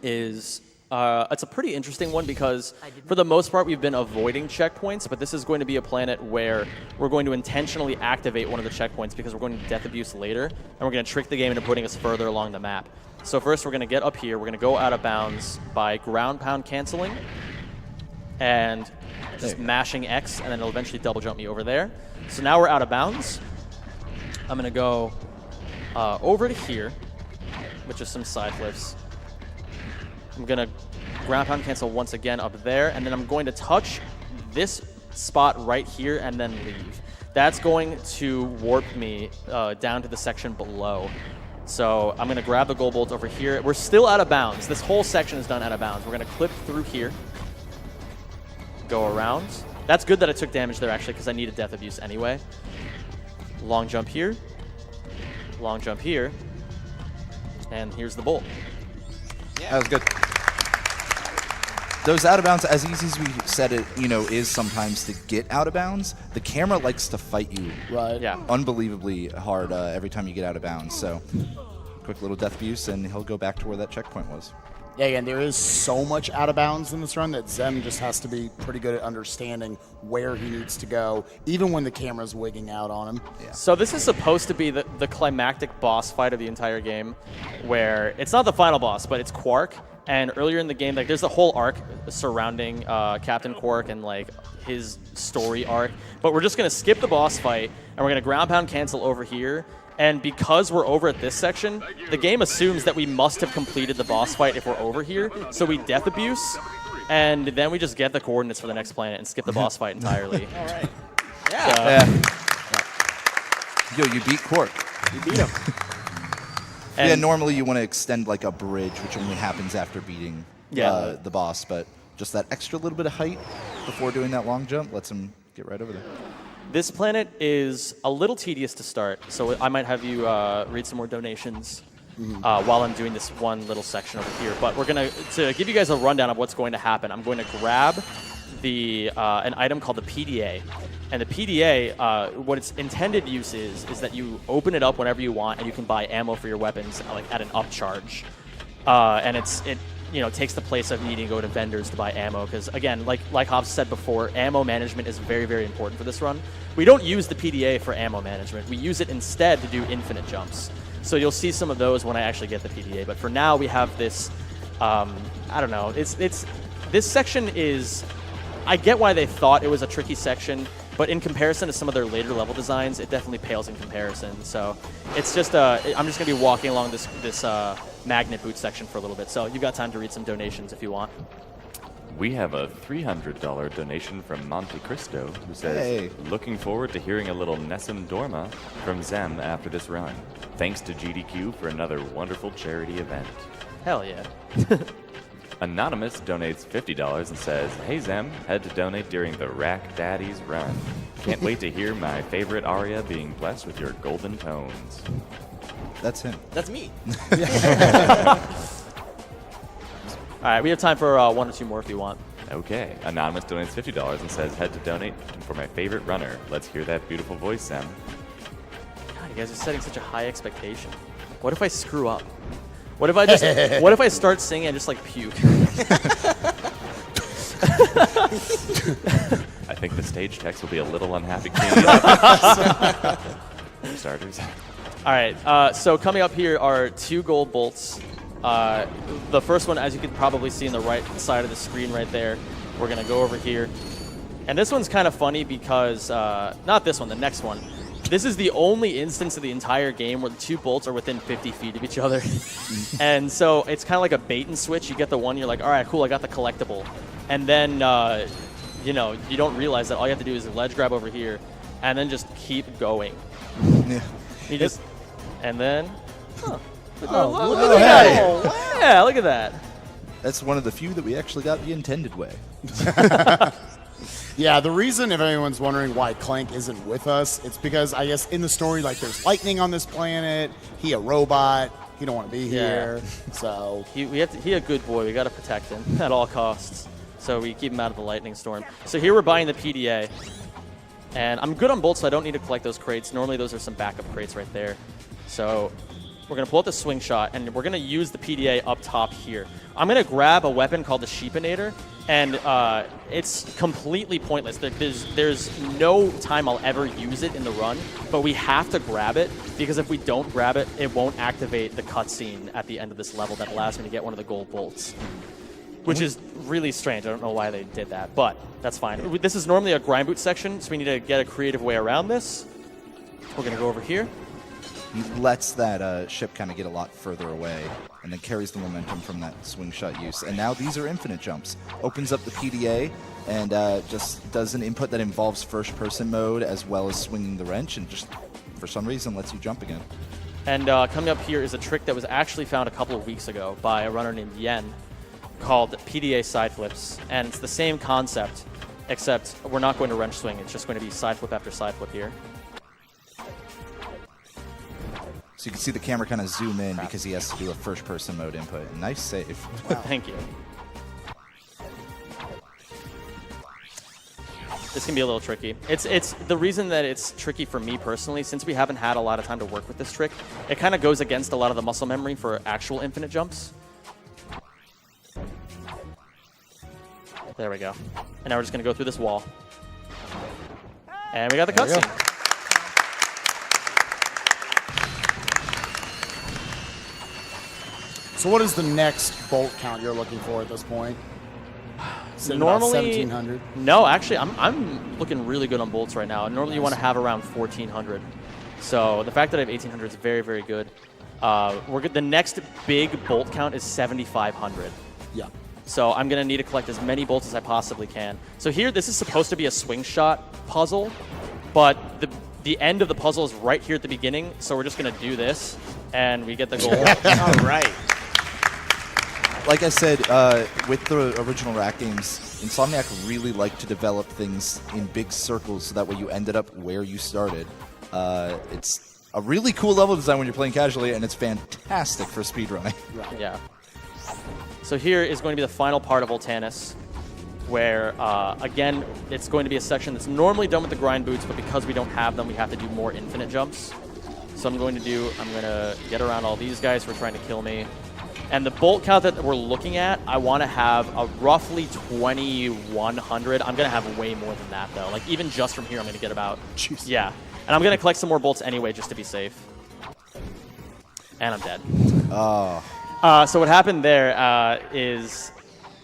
is It's a pretty interesting one because for the most part we've been avoiding checkpoints, but this is going to be a planet where we're going to intentionally activate one of the checkpoints because we're going to Death Abuse later, and we're going to trick the game into putting us further along the map. So first we're going to get up here, we're going to go out of bounds by ground pound canceling, and just mashing X, and then it'll eventually double jump me over there. So now we're out of bounds. I'm going to go over to here, with just some side flips. I'm going to ground pound cancel once again up there, and then I'm going to touch this spot right here and then leave. That's going to warp me down to the section below. So I'm going to grab the gold bolt over here. We're still out of bounds. This whole section is done out of bounds. We're going to clip through here, go around. That's good that I took damage there, actually, because I needed Death Abuse anyway. Long jump here. Long jump here. And here's the bolt. Yeah. That was good. Those out of bounds, as easy as we said it, is sometimes to get out of bounds. The camera likes to fight you, unbelievably hard every time you get out of bounds. So, quick little Death Abuse, and he'll go back to where that checkpoint was. Yeah, again, there is so much out of bounds in this run that Zem just has to be pretty good at understanding where he needs to go, even when the camera's wigging out on him. Yeah. So this is supposed to be the climactic boss fight of the entire game, where it's not the final boss, but it's Quark. And earlier in the game, there's a whole arc surrounding Captain Quark and his story arc. But we're just gonna skip the boss fight, and we're gonna ground pound cancel over here. And because we're over at this section, the game assumes that we must have completed the boss fight if we're over here. So we Death Abuse, and then we just get the coordinates for the next planet and skip the boss fight entirely. All right. Yeah. Yo, you beat Quark. You beat him. Yeah, normally you want to extend a bridge, which only happens after beating the boss, but just that extra little bit of height before doing that long jump lets him get right over there. This planet is a little tedious to start, so I might have you read some more donations while I'm doing this one little section over here. But we're going to give you guys a rundown of what's going to happen. I'm going to grab an item called the PDA. And the PDA, what its intended use is that you open it up whenever you want, and you can buy ammo for your weapons at an upcharge. And it takes the place of needing to go to vendors to buy ammo, because again, like Hobbs said before, ammo management is very, very important for this run. We don't use the PDA for ammo management. We use it instead to do infinite jumps. So you'll see some of those when I actually get the PDA. But for now, we have this. I don't know. This section is. I get why they thought it was a tricky section, but in comparison to some of their later level designs, it definitely pales in comparison. So it's just I'm just gonna be walking along this magnet boot section for a little bit. So you've got time to read some donations if you want. We have a $300 donation from Monte Cristo, who says, "Hey, looking forward to hearing a little Nessun Dorma from Zem after this run. Thanks to GDQ for another wonderful charity event." Hell yeah. Anonymous donates $50 and says, "Hey Zem, had to donate during the Rack Daddies run. Can't wait to hear my favorite aria being blessed with your golden tones." That's him. That's me. All right, we have time for one or two more if you want. Okay. Anonymous donates $50 and says, "Had to donate for my favorite runner. Let's hear that beautiful voice, Zem." God, you guys are setting such a high expectation. What if I screw up? What if I start singing and just puke? I think the stage techs will be a little unhappy. For starters. All right, so coming up here are 2 gold bolts. The first one, as you can probably see on the right side of the screen right there, we're going to go over here. And this one's kind of funny because, not this one, the next one. This is the only instance of the entire game where the 2 bolts are within 50 feet of each other. And so it's kind of like a bait and switch. You get the one, you're like, all right, cool, I got the collectible. And then, you don't realize that all you have to do is ledge grab over here and then just keep going. Yeah. You just, and then, look at that. Oh, wow. Yeah, look at that. That's one of the few that we actually got the intended way. Yeah, the reason, if anyone's wondering why Clank isn't with us, it's because I guess in the story, there's lightning on this planet. He a robot. He don't want to be here. So he a good boy. We got to protect him at all costs. So we keep him out of the lightning storm. So here we're buying the PDA, and I'm good on bolts, so I don't need to collect those crates. Normally those are some backup crates right there. So We're going to pull out the swing shot, and we're going to use the PDA up top here. I'm going to grab a weapon called the Sheepinator, and it's completely pointless. There's no time I'll ever use it in the run, but we have to grab it, because if we don't grab it, it won't activate the cutscene at the end of this level that allows me to get one of the gold bolts. Which is really strange. I don't know why they did that, but that's fine. This is normally a grind boot section, so we need to get a creative way around this. We're going to go over here. He lets that ship kind of get a lot further away and then carries the momentum from that swing shot use. And now these are infinite jumps. Opens up the PDA and just does an input that involves first-person mode as well as swinging the wrench, and just, for some reason, lets you jump again. And coming up here is a trick that was actually found a couple of weeks ago by a runner named Yen, called PDA side flips, and it's the same concept, except we're not going to wrench swing. It's just going to be side flip after side flip here. So you can see the camera kind of zoom in because he has to do a first-person mode input. Nice save. Wow. Thank you. This can be a little tricky. It's the reason that it's tricky for me personally, since we haven't had a lot of time to work with this trick, it kind of goes against a lot of the muscle memory for actual infinite jumps. There we go. And now we're just going to go through this wall. And we got the cutscene. So what is the next bolt count you're looking for at this point? Normally, 1,700? No, actually, I'm looking really good on bolts right now. Normally, you want to have around 1,400. So the fact that I have 1,800 is very, very good. We're good. The next big bolt count is 7,500. Yeah. So I'm going to need to collect as many bolts as I possibly can. So here, this is supposed to be a swing shot puzzle, but the end of the puzzle is right here at the beginning. So we're just going to do this, and we get the goal. All right. Like I said, with the original Rack games, Insomniac really liked to develop things in big circles so that way you ended up where you started. It's a really cool level design when you're playing casually, and it's fantastic for speedrunning. Right. Yeah. So here is going to be the final part of Voltanis, where, again, it's going to be a section that's normally done with the grind boots, but because we don't have them, we have to do more infinite jumps. So I'm going to get around all these guys who are trying to kill me. And the bolt count that we're looking at, I want to have a roughly 2,100. I'm going to have way more than that, though. Like, even just from here, I'm going to get about... Jeez. Yeah. And I'm going to collect some more bolts anyway, just to be safe. And I'm dead. Oh. So what happened there is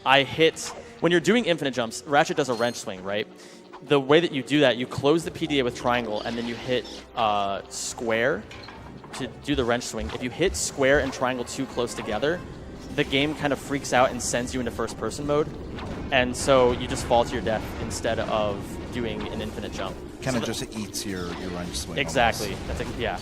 I hit... When you're doing infinite jumps, Ratchet does a wrench swing, right? The way that you do that, you close the PDA with triangle, and then you hit square to do the wrench swing. If you hit square and triangle too close together, the game kind of freaks out and sends you into first-person mode. And so you just fall to your death instead of doing an infinite jump. Kind of just eats your wrench swing. Exactly. Yeah.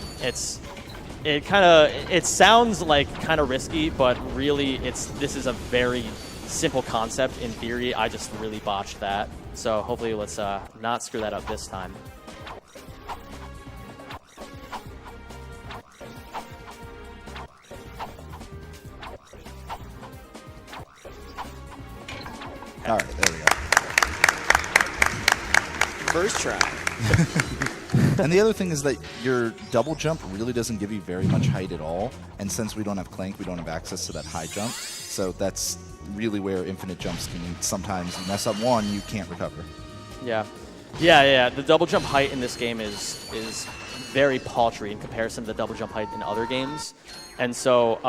It sounds like kind of risky, but really this is a very simple concept. In theory, I just really botched that. So hopefully let's not screw that up this time. All right, there we go. First try. And the other thing is that your double jump really doesn't give you very much height at all. And since we don't have Clank, we don't have access to that high jump. So that's really where infinite jumps can sometimes you mess up one, you can't recover. Yeah. Yeah. The double jump height in this game is very paltry in comparison to the double jump height in other games. And so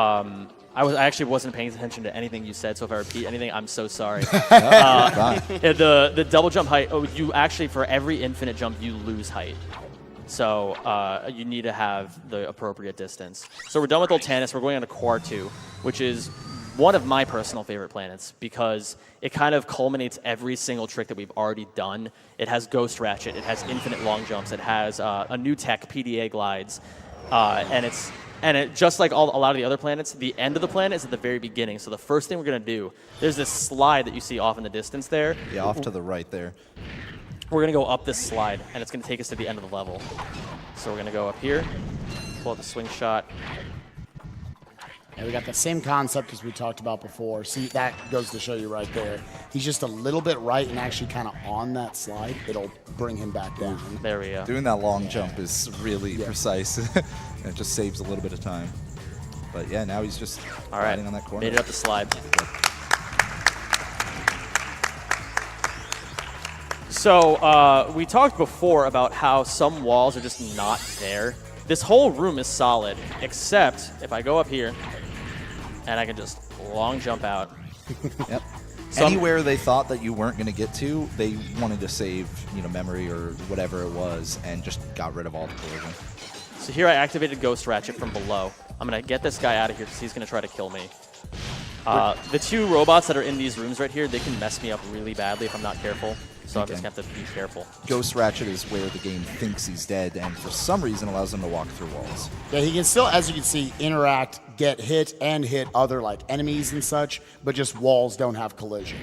I actually wasn't paying attention to anything you said, so if I repeat anything, I'm so sorry. The double jump height, you actually, for every infinite jump, you lose height. So you need to have the appropriate distance. So we're done with Voltanis. We're going on to Quar 2, which is one of my personal favorite planets because it kind of culminates every single trick that we've already done. It has Ghost Ratchet. It has infinite long jumps. It has a new tech, PDA glides. And it, just like a lot of the other planets, the end of the planet is at the very beginning. So the first thing we're going to do, there's this slide that you see off in the distance there. Yeah, off to the right there. We're going to go up this slide, and it's going to take us to the end of the level. So we're going to go up here, pull out the swing shot. And we got the same concept as we talked about before. See, that goes to show you right there. He's just a little bit right and actually kind of on that slide. It'll bring him back down. There we go. Doing that long jump is really precise. It just saves a little bit of time. But yeah, now he's just All right, riding on that corner. made it up the slide. So we talked before about how some walls are just not there. This whole room is solid, except if I go up here and I can just long jump out. Yep. So Anywhere they thought that you weren't going to get to, they wanted to save, memory or whatever it was, and just got rid of all the collision. So here I activated Ghost Ratchet from below. I'm going to get this guy out of here because he's going to try to kill me. The two robots that are in these rooms right here, they can mess me up really badly if I'm not careful. So I'm just going to have to be careful. Ghost Ratchet is where the game thinks he's dead, and for some reason allows him to walk through walls. Yeah, he can still, as you can see, interact, get hit, and hit other like enemies and such, but just walls don't have collision.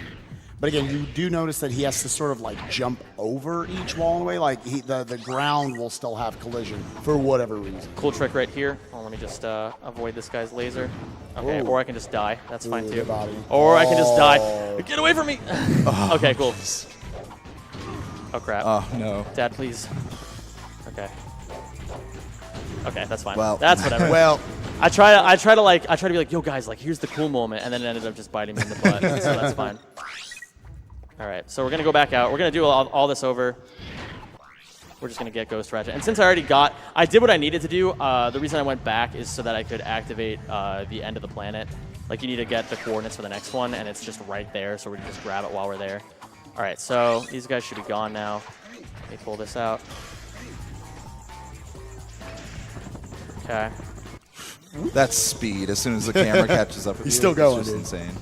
But again, you do notice that he has to sort of like jump over each wall in a way. Like the ground will still have collision for whatever reason. Cool trick right here. Oh, let me just avoid this guy's laser. Okay, Ooh. or I can just die. That's fine Ooh, too. good body. Or I can just die. Get away from me! Okay, cool. Oh crap. Oh, no. Dad, please. Okay. Okay, that's fine. Well. That's whatever. Well, I try to be like, yo guys, like here's the cool moment, and then it ended up just biting me in the butt. So that's fine. All right, so we're gonna go back out. We're gonna do all this over. We're just gonna get Ghost Ratchet, and since I did what I needed to do. The reason I went back is so that I could activate the end of the planet. Like you need to get the coordinates for the next one, and it's just right there, so we can just grab it while we're there. All right, so these guys should be gone now. Let me pull this out. Okay. That's speed. As soon as the camera catches up with He's you, still going, it's just dude. insane.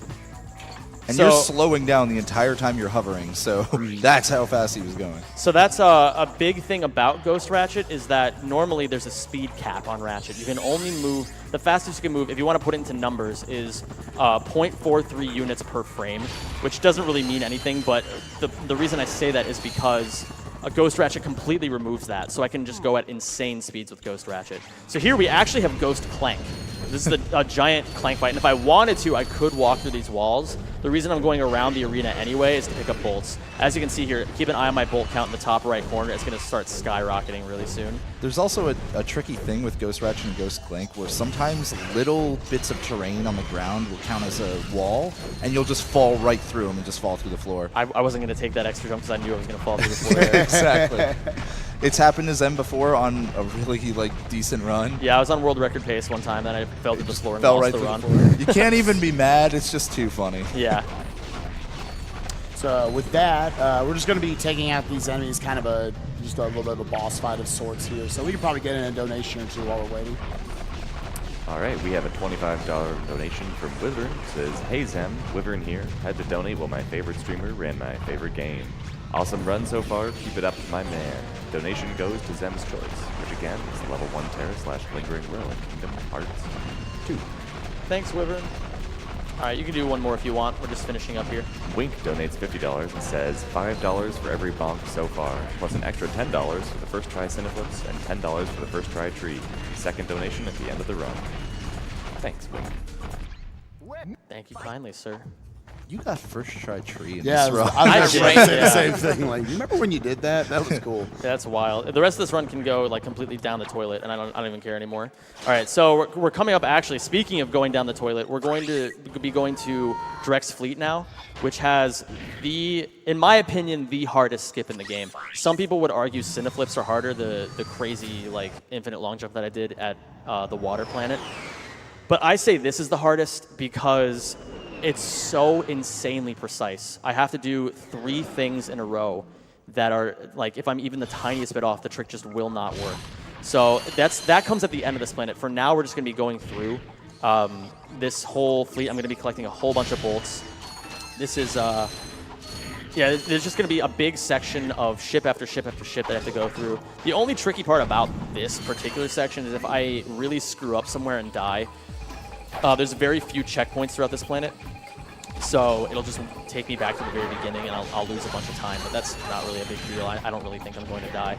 And So- you're slowing down the entire time you're hovering, so that's how fast he was going. So that's a big thing about Ghost Ratchet is that normally there's a speed cap on Ratchet. You can only move, the fastest you can move, if you want to put it into numbers, is 0.43 units per frame, which doesn't really mean anything, but the reason I say that is because a Ghost Ratchet completely removes that, so I can just go at insane speeds with Ghost Ratchet. So here we actually have Ghost Clank. This is a giant Clank fight, and if I wanted to, I could walk through these walls. The reason I'm going around the arena anyway is to pick up bolts. As you can see here, keep an eye on my bolt count in the top right corner. It's going to start skyrocketing really soon. There's also a tricky thing with Ghost Ratchet and Ghost Clank where sometimes little bits of terrain on the ground will count as a wall, and you'll just fall right through them and just fall through the floor. I wasn't going to take that extra jump because I knew I was going to fall through the floor. Exactly. It's happened to Zen before on a really decent run. Yeah, I was on world record pace one time, then I fell through the floor and Fell lost right the through run. the floor. You can't even be mad. It's just too funny. Yeah. so with that, we're just going to be taking out these enemies, kind of just a little bit of a boss fight of sorts here. So we can probably get in a donation or two while we're waiting. All right, we have a $25 donation from Wyvern. It says, hey Zem, Wyvern here. Had to donate while my favorite streamer ran my favorite game. Awesome run so far. Keep it up, my man. Donation goes to Zem's Choice, which again is level 1 Terra / Lingering Relic, Kingdom Hearts 2. Thanks, Wyvern. All right, you can do one more if you want. We're just finishing up here. Wink donates $50 and says $5 for every bonk so far, plus an extra $10 for the first try Cineflips and $10 for the first try Tree. Second donation at the end of the run. Thanks, Wink. Thank you kindly, sir. You got first try Tree in Yeah, this run. I was did, going to say yeah. the same thing. Like, you remember when you did that? That was cool. That's wild. The rest of this run can go like completely down the toilet, and I don't even care anymore. All right, so we're coming up. Actually, speaking of going down the toilet, we're going to be going to Drex Fleet now, which has in my opinion, the hardest skip in the game. Some people would argue Cineflips are harder, the crazy like infinite long jump that I did at the water planet. But I say this is the hardest because it's so insanely precise. I have to do 3 things in a row that are, like, if I'm even the tiniest bit off, the trick just will not work. So that comes at the end of this planet. For now, we're just going to be going through this whole fleet. I'm going to be collecting a whole bunch of bolts. This is, yeah, there's just going to be a big section of ship after ship after ship that I have to go through. The only tricky part about this particular section is if I really screw up somewhere and die, there's very few checkpoints throughout this planet, so it'll just take me back to the very beginning, and I'll lose a bunch of time, but that's not really a big deal. I don't really think I'm going to die.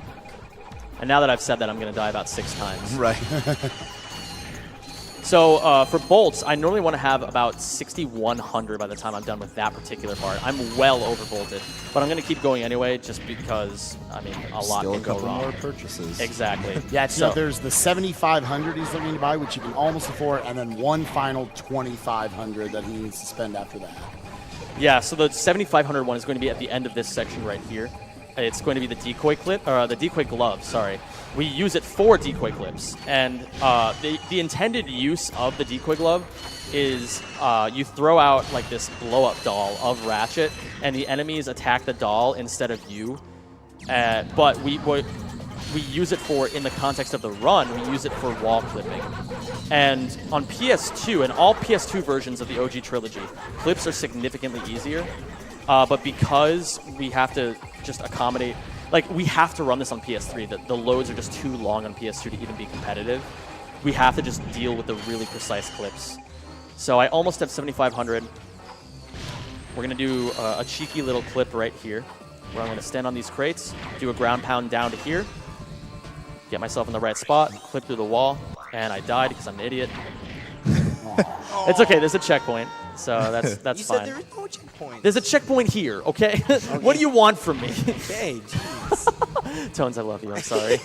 And now that I've said that, I'm going to die about 6 times. Right. So for bolts, I normally want to have about 6,100 by the time I'm done with that particular part. I'm well over bolted, but I'm going to keep going anyway just because, I mean, a lot Still can a go couple wrong. more purchases. Exactly. Yeah, so So- there's the 7,500 he's looking to buy, which you can almost afford, and then one final 2,500 that he needs to spend after that. Yeah, so the 7,500 one is going to be at the end of this section right here. It's going to be the decoy clip, or the decoy glove, sorry. We use it for decoy clips. And the intended use of the decoy glove is you throw out like this blow-up doll of Ratchet, and the enemies attack the doll instead of you. But we use it for, in the context of the run, we use it for wall clipping. And on PS2, and all PS2 versions of the OG trilogy, clips are significantly easier. But because we have to just accommodate, like we have to run this on PS3, the loads are just too long on PS2 to even be competitive. We have to just deal with the really precise clips. So I almost have 7,500. We're going to do a cheeky little clip right here, where I'm going to stand on these crates, do a ground pound down to here, get myself in the right spot, clip through the wall, and I died because I'm an idiot. It's okay, there's a checkpoint, so that's You fine. said there is no checkpoint. There's a checkpoint here, okay? What do you want from me? Okay, jeez. Tones, I love you, I'm sorry.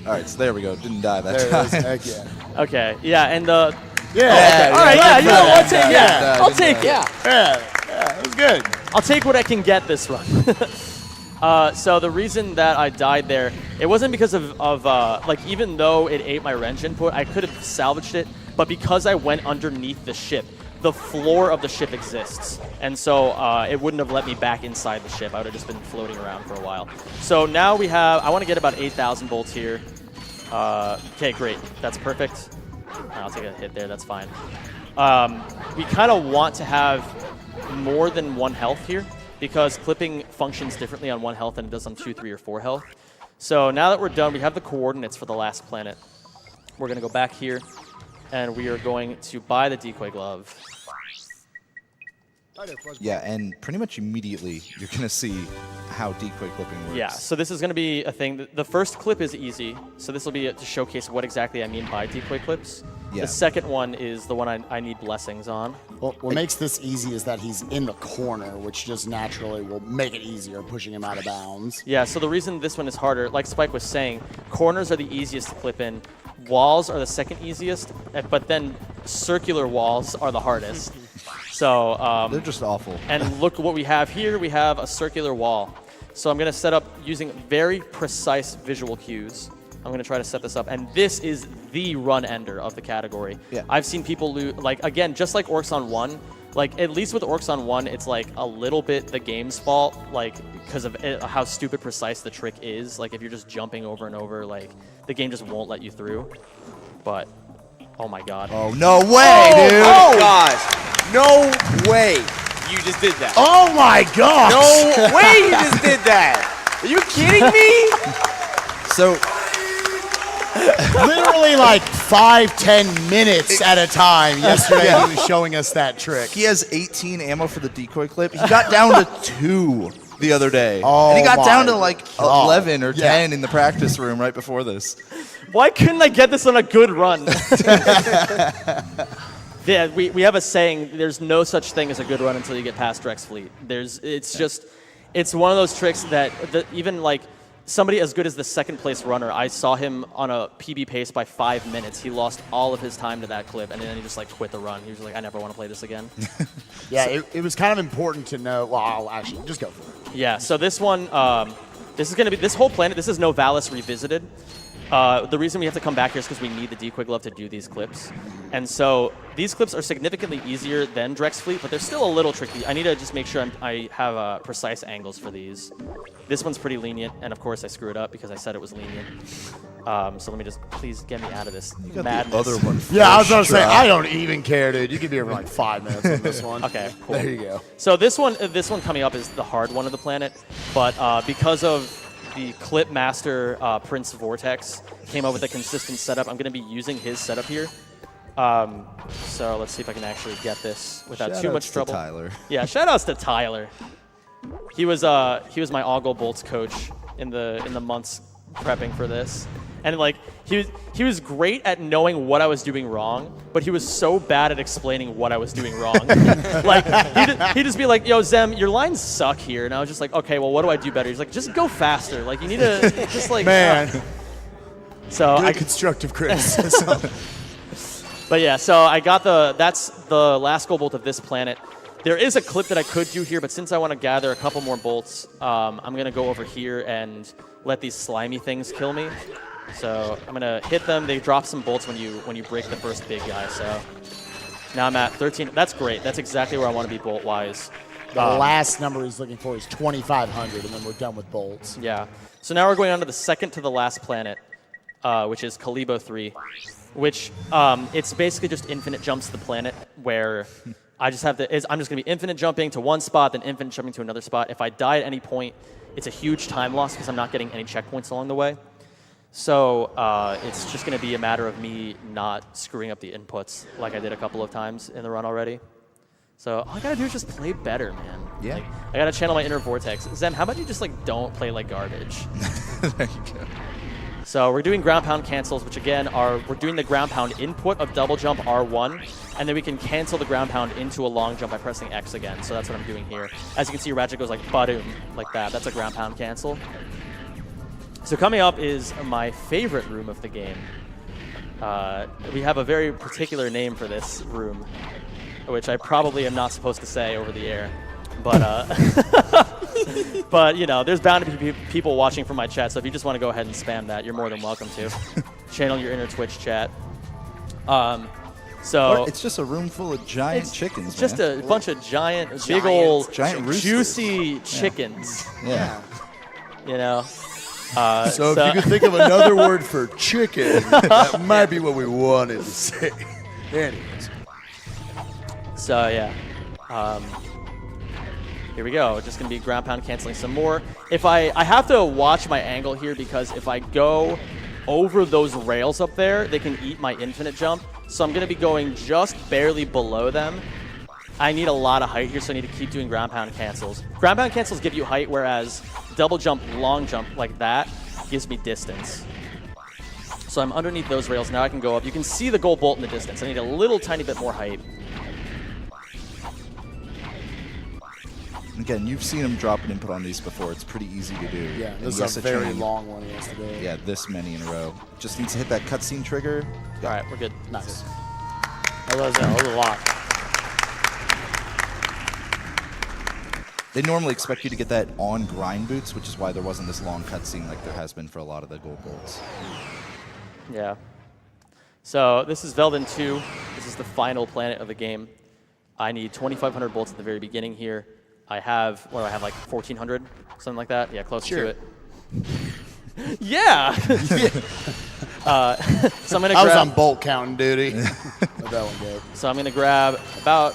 All right, so there we go. Didn't die that There time. it is. Heck yeah. Okay, yeah, and Yeah. okay. All right, yeah, you know what? I'll take it. Yeah, I'll take it. Yeah, it was good. I'll take what I can get this run. So the reason that I died there, it wasn't because of like, even though it ate my wrench input, I could have salvaged it, but because I went underneath the ship, the floor of the ship exists. And so it wouldn't have let me back inside the ship. I would have just been floating around for a while. So now we have, I want to get about 8,000 bolts here. Okay, great. That's perfect. I'll take a hit there, that's fine. We kind of want to have more than 1 health here, because clipping functions differently on 1 health than it does on 2, 3, or 4 health. So now that we're done, we have the coordinates for the last planet. We're going to go back here, and we are going to buy the decoy glove. Yeah, and pretty much immediately you're going to see how decoy clipping works. Yeah, so this is going to be a thing. The first clip is easy, so this will be to showcase what exactly I mean by decoy clips. Yeah. The second one is the one I need blessings on. Well, what makes this easy is that he's in the corner, which just naturally will make it easier, pushing him out of bounds. Yeah, so the reason this one is harder, like Spike was saying, corners are the easiest to clip in, walls are the second easiest, but then circular walls are the hardest. So They're just awful. and look what we have here. We have a circular wall. So I'm going to set up using very precise visual cues. I'm going to try to set this up. And this is the run ender of the category. Yeah. I've seen people lose, like, again, just like Orcs on 1, like, at least with Orcs on 1, it's like a little bit the game's fault, like, because of how stupid precise the trick is. Like, if you're just jumping over and over, like, the game just won't let you through. But, oh my god. Oh, no way, dude! Oh, gosh. No way you just did that. Oh my gosh! No way you just did that. Are you kidding me? So, Literally like 5-10 minutes at a time yesterday he was showing us that trick. he has 18 ammo for the decoy clip. He got down to 2 the other day. Oh and he got my down to like God. 11 or Yeah. 10 in the practice room right before this. Why couldn't I get this on a good run? Yeah, we have a saying, there's no such thing as a good run until you get past Drex Fleet. It's one of those tricks that even like somebody as good as the second place runner, I saw him on a PB pace by 5 minutes. He lost all of his time to that clip, and then he just like quit the run. He was like, I never want to play this again. Yeah, it was kind of important to know. Well, I'll actually just go for it. Yeah, so this one, this is going to be, this whole planet, this is Novalis Revisited. The reason we have to come back here is because we need the decoy glove to do these clips. And so these clips are significantly easier than Drex Fleet, but they're still a little tricky. I need to just make sure I have precise angles for these. This one's pretty lenient, and of course I screw it up because I said it was lenient. So let me just, please get me out of this madness. The other one. Yeah, I was going to first say, try. I don't even care, dude. You could be here for like 5 minutes on this one. Okay, cool. There you go. So this one coming up is the hard one of the planet, but because of the Clip Master Prince Vortex came up with a consistent setup, I'm going to be using his setup here. So let's see if I can actually get this without too much Shoutouts to trouble. Tyler. Yeah, shoutouts to Tyler. He was my All Go Bolts coach in the months prepping for this. And like he was great at knowing what I was doing wrong, but he was so bad at explaining what I was doing wrong. Like he'd just be like, "Yo, Zem, your lines suck here," and I was just like, "Okay, well, what do I do better?" He's like, "Just go faster. Like you need to just like." Man. So Good constructive criticism. But yeah, so I got that's the last gold bolt of this planet. There is a clip that I could do here, but since I want to gather a couple more bolts, I'm going to go over here and let these slimy things kill me. So I'm going to hit them. They drop some bolts when you break the first big guy. So now I'm at 13. That's great. That's exactly where I want to be bolt-wise. The last number he's looking for is 2,500, and then we're done with bolts. Yeah. So now we're going on to the second to the last planet, which is Kalibo 3, which it's basically just infinite jumps to the planet where I'm just going to be infinite jumping to one spot, then infinite jumping to another spot. If I die at any point, it's a huge time loss because I'm not getting any checkpoints along the way. So it's just going to be a matter of me not screwing up the inputs like I did a couple of times in the run already. So all I got to do is just play better, man. Yeah. Like, I got to channel my inner vortex. Zem, how about you just like don't play like garbage? There you go. So we're doing ground pound cancels, which again we're doing the ground pound input of double jump R1, and then we can cancel the ground pound into a long jump by pressing X again. So that's what I'm doing here. As you can see, Ratchet goes like badoom, like that. That's a ground pound cancel. So coming up is my favorite room of the game. We have a very particular name for this room, which I probably am not supposed to say over the air. But but you know, there's bound to be people watching from my chat, so if you just want to go ahead and spam that, you're more than welcome to. Channel your inner Twitch chat. So It's just a room full of giant chickens, it's just man. a bunch of big old, Giant roosters. juicy chickens. Yeah. You know. So if you could think of another word for chicken, that might be what we wanted to say. Anyways. So yeah. Here we go. Just going to be ground pound canceling some more. If I have to watch my angle here because if I go over those rails up there, they can eat my infinite jump. So I'm going to be going just barely below them. I need a lot of height here, so I need to keep doing ground pound cancels. Ground pound cancels give you height, whereas double jump, long jump like that gives me distance. So I'm underneath those rails. Now I can go up. You can see the gold bolt in the distance. I need a little tiny bit more height. Again, you've seen him drop an input on these before. It's pretty easy to do. Yeah, And this he has is a to very chain, long one he has to do. Yeah, this many in a row. Just needs to hit that cutscene trigger. All right, we're good. Nice. That was a lot. They normally expect you to get that on grind boots, which is why there wasn't this long cutscene like there has been for a lot of the gold bolts. Yeah. So this is Velden 2. This is the final planet of the game. I need 2,500 bolts at the very beginning here. I have, what do I have, like 1,400? Something like that? Yeah, close to it. Yeah! So I'm going to I was grab... on bolt counting duty. But that one did. So I'm going to grab about...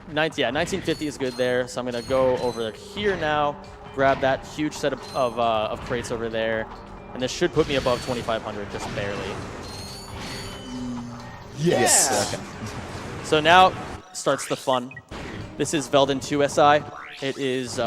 1950 is good there. So I'm going to go over here now, grab that huge set of crates over there. And this should put me above 2,500, just barely. Yes. Okay. So now starts the fun. This is Velden 2 SI. It is,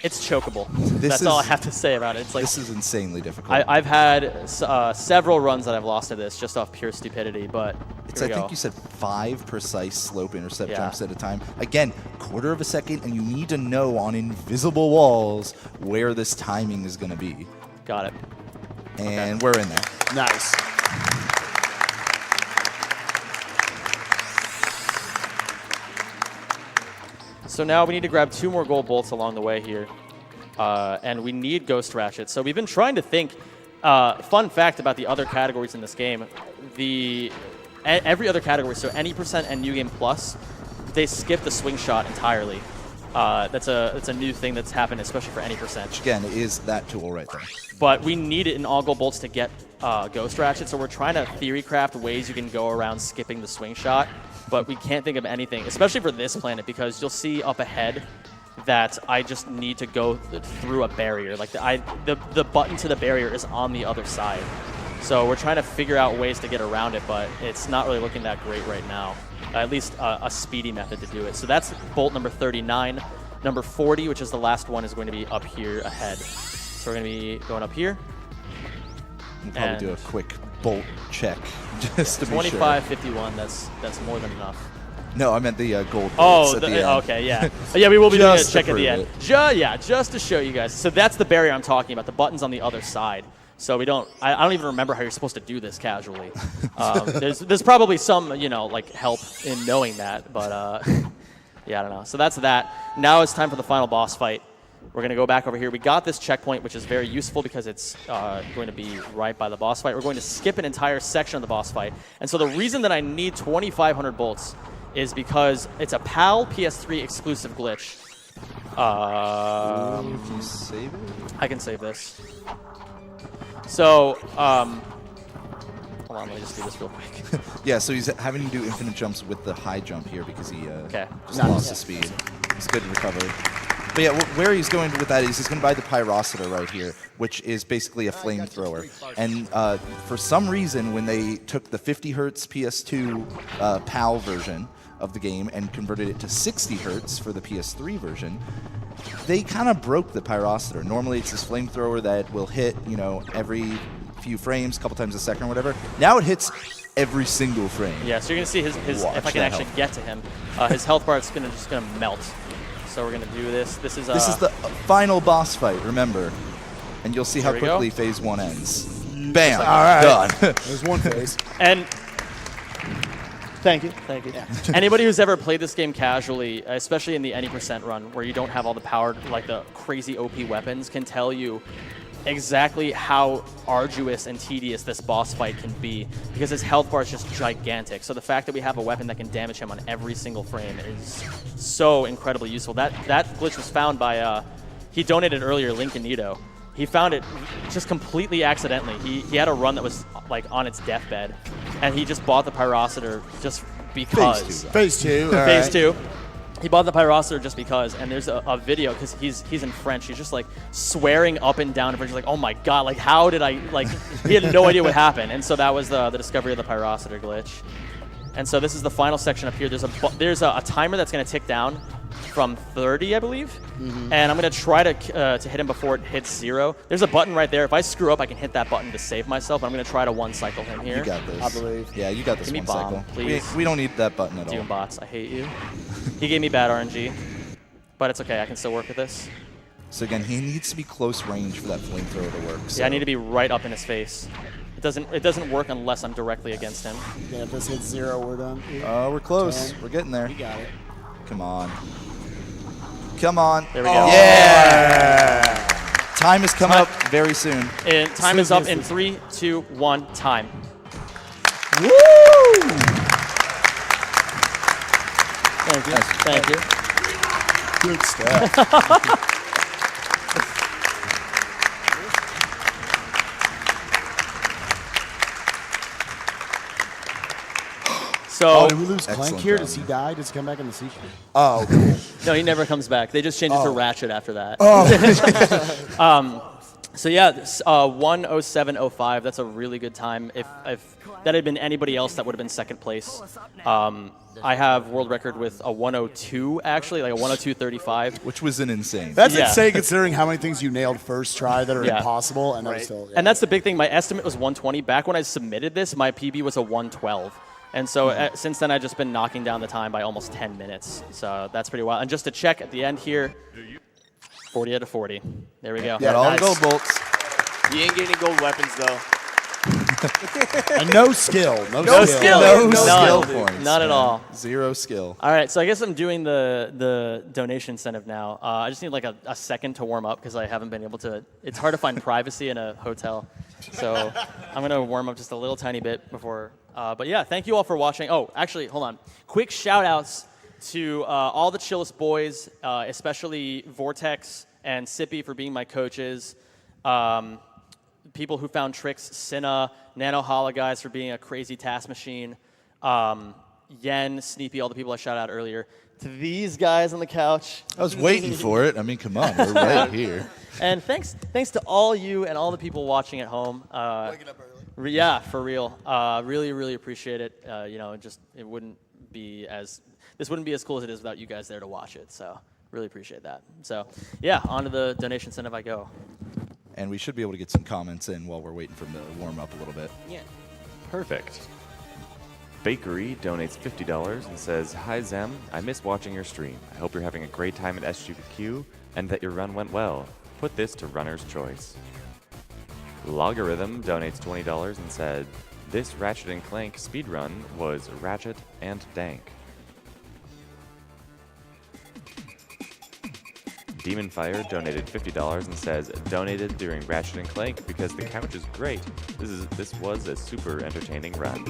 it's chokeable. That's all I have to say about it. It's like This is insanely difficult. I've had several runs that I've lost to this just off pure stupidity, but It's, here I we think go. you said 5 precise slope intercept Yeah. jumps at a time. Again, quarter of a second, and you need to know on invisible walls where this timing is going to be. Got it. And we're in there. Nice. So now we need to grab 2 more gold bolts along the way here. And we need Ghost Ratchet. So we've been trying to think, fun fact about the other categories in this game, every other category, so any percent and New Game Plus, they skip the swing shot entirely. That's a new thing that's happened, especially for any percent. Which, again, is that tool right there. But we need it in all gold bolts to get Ghost Ratchet, so we're trying to theory craft ways you can go around skipping the swing shot, but we can't think of anything, especially for this planet, because you'll see up ahead that I just need to go through a barrier. Like the button to the barrier is on the other side. So we're trying to figure out ways to get around it, but it's not really looking that great right now. At least a speedy method to do it. So that's bolt number 39. Number 40, which is the last one, is going to be up here ahead. So we're going to be going up here. We'll probably do a quick bolt check just to be sure. 2551. That's more than enough. No, I meant the gold Oh, bolts at the end. okay, yeah. Yeah, we will be doing a Just to check at the prove end. it. Just to show you guys. So that's the barrier I'm talking about. The button's on the other side. So we don't. I don't even remember how you're supposed to do this casually. There's probably some like help in knowing that, but yeah, I don't know. So that's that. Now it's time for the final boss fight. We're gonna go back over here. We got this checkpoint, which is very useful because it's going to be right by the boss fight. We're going to skip an entire section of the boss fight, and so the reason that I need 2,500 bolts is because it's a PAL PS3 exclusive glitch. Can you save it? I can save this. So, hold on, let me just do this real quick. Yeah, so he's having to do infinite jumps with the high jump here because he just Nice. lost his speed. It's good recovery. But yeah, where he's going with that is he's going to buy the Pyrocitor right here, which is basically a flamethrower. And for some reason, when they took the 50 hertz PS2 PAL version of the game and converted it to 60 hertz for the PS3 version, they kind of broke the Pyrocitor. Normally, it's this flamethrower that will hit, every few frames, a couple times a second or whatever. Now it hits every single frame. Yeah, so you're going to see his Watch if I can that actually health. get to him, his health bar is just going to melt. So we're going to do this. This is the final boss fight, remember. And you'll see how Here we quickly go. phase 1 ends. Bam! All right. Done. There's one phase. And thank you. Anybody who's ever played this game casually, especially in the any % run, where you don't have all the powered, like the crazy OP weapons, can tell you exactly how arduous and tedious this boss fight can be, because his health bar is just gigantic. So the fact that we have a weapon that can damage him on every single frame is so incredibly useful. That glitch was found by, he donated earlier, Lincolnito. He found it just completely accidentally. He had a run that was like on its deathbed, and he just bought the Pyrocitor just because. Phase 2. all Phase right. 2. He bought the Pyrocitor just because, and there's a video, because he's in French. He's just like swearing up and down in French. He's like, oh my god, like how did I, like, he had no idea what happened. And so that was the discovery of the Pyrocitor glitch. And so this is the final section up here. There's a timer that's going to tick down from 30, I believe. And I'm going to try to hit him before it hits 0. There's a button right there. If I screw up, I can hit that button to save myself. But I'm going to try to one-cycle him here. You got this. I believe. Yeah, you got this Give me one bomb, cycle. please. We don't need that button at all. Doom bots, I hate you. He gave me bad RNG, but it's okay. I can still work with this. So again, he needs to be close range for that flamethrower to work. So. Yeah, I need to be right up in his face. It doesn't work unless I'm directly against him. Yeah, if this hits 0, we're done. Oh, we're close. 10. We're getting there. We got it. Come on. Come on. There we go. Yeah! Time is coming up very soon. And time is up in 3, 2, 1, time. Woo! Thank you. Nice. Thank you. Good stuff. So, Did we lose Clank Excellent here? job. Does he die? Does he come back in the sequel? Oh, cool. no, he never comes back. They just changed it to Ratchet after that. Oh. So yeah, 1:07:05. That's a really good time. If that had been anybody else, that would have been second place. I have world record with a 102, actually, like a 102:35. Which was an insane. That's Yeah. insane considering how many things you nailed first try that are Yeah. impossible. And that was still, yeah. And that's the big thing. My estimate was 120. Back when I submitted this, my PB was a 112. And so since then, I've just been knocking down the time by almost 10 minutes. So that's pretty wild. And just to check at the end here, 40 out of 40. There we go. Got all nice. the gold bolts. You ain't getting gold weapons though. And no skill. No, No skill. skill. No None. skill points. None at man. all. Zero skill. All right, so I guess I'm doing the donation incentive now. I just need like a second to warm up because I haven't been able to. It's hard to find privacy in a hotel. So I'm going to warm up just a little tiny bit before. But yeah, thank you all for watching. Oh, actually, hold on. Quick shout outs to all the Chillest boys, especially Vortex and Sippy for being my coaches. People who found tricks, Cinna, Nano Hala guys for being a crazy task machine. Yen, Sneepy, all the people I shouted out earlier. To these guys on the couch. I was waiting for it. I mean, come on. We're right here. And thanks to all you and all the people watching at home. Waking up early. Yeah, for real. Really, really appreciate it. It wouldn't be as cool as it is without you guys there to watch it. So really appreciate that. So yeah, on to the donation incentive I go. and we should be able to get some comments in while we're waiting for him to warm up a little bit. Yeah. Perfect. Bakery donates $50 and says, "Hi Zem, I miss watching your stream. I hope you're having a great time at SGPQ and that your run went well. Put this to runner's choice." Logarithm donates $20 and said, "This Ratchet and Clank speedrun was Ratchet and dank." Demon Fire donated $50 and says, "Donated during Ratchet and Clank because the couch is great. This was a super entertaining run."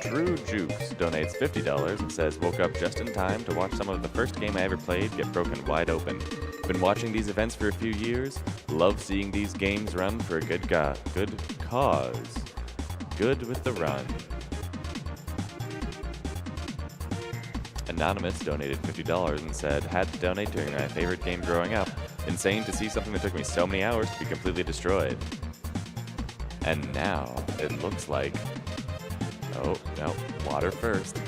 Drew Jukes donates $50 and says, "Woke up just in time to watch some of the first game I ever played get broken wide open. Been watching these events for a few years. Love seeing these games run for a good cause. Good with the run." Anonymous donated $50 and said, "Had to donate during my favorite game growing up. Insane to see something that took me so many hours to be completely destroyed." And now it looks like... Oh, no, water first.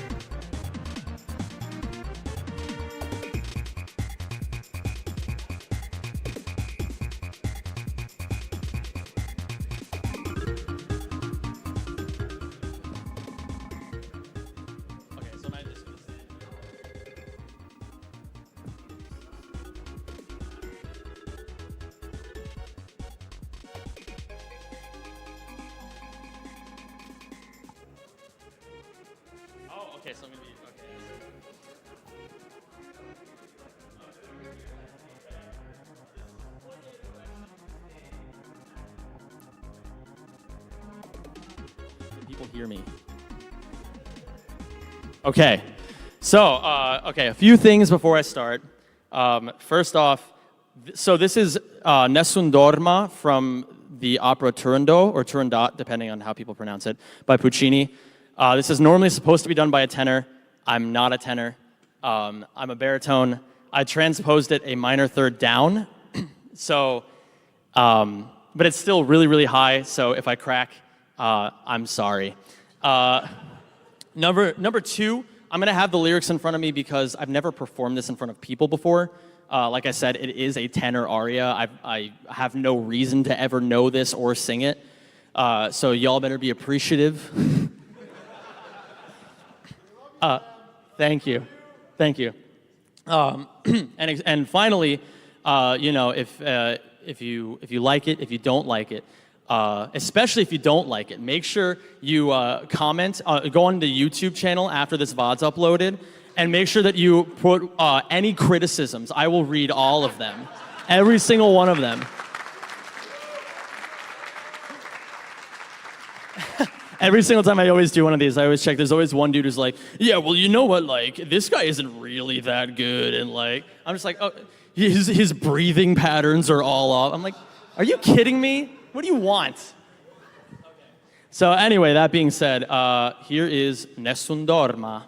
Okay, so I just. Oh, okay, so I'm gonna be okay. Can people hear me? Okay, so a few things before I start. First off, so this is Nessun Dorma from the opera Turandot, or Turandot, depending on how people pronounce it, by Puccini. This is normally supposed to be done by a tenor. I'm not a tenor. I'm a baritone. I transposed it a minor third down, so, but it's still really, really high, so if I crack, I'm sorry. Number two, I'm gonna have the lyrics in front of me because I've never performed this in front of people before. Like I said, it is a tenor aria. I have no reason to ever know this or sing it. So y'all better be appreciative. Thank you. And finally, if you like it, if you don't like it, especially if you don't like it, make sure you comment. Go on the YouTube channel after this VOD's uploaded, and make sure that you put any criticisms. I will read all of them, every single one of them. Every single time I always do one of these, I always check. There's always one dude who's like, "Yeah, well, you know what? Like, this guy isn't really that good," and like, I'm just like, "Oh, his breathing patterns are all off." I'm like, "Are you kidding me? What do you want?" So anyway, that being said, here is Nessun Dorma.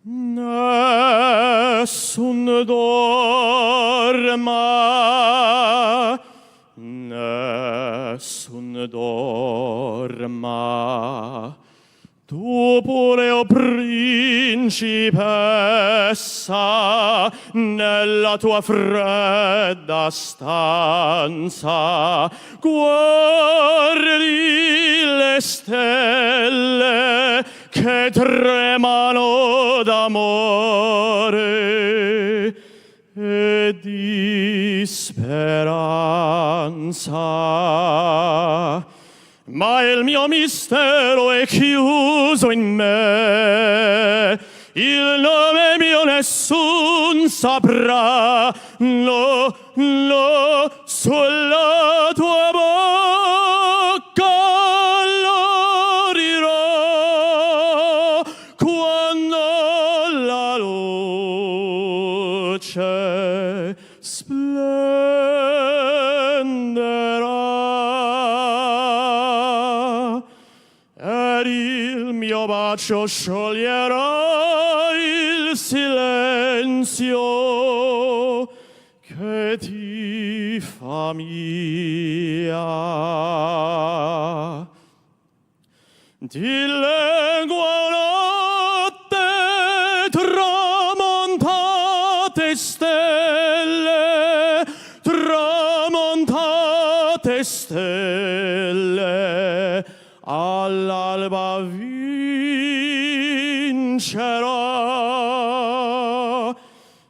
Nessun dorma, nessun dorma, tu pure, o principessa, nella tua fredda stanza, guardi le stelle che tremano d'amore e di speranza. Ma il mio mistero è chiuso in me, il nome mio nessun saprà, no, no, sulla tua bocca lo dirò quando la luce splenderà ed il mio bacio scioglierà il silenzio che ti fa mia. Di lengua notte tramontate stelle, tramontate stelle, all'alba vincerò,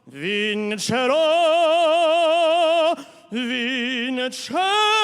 vincerò, vincerò.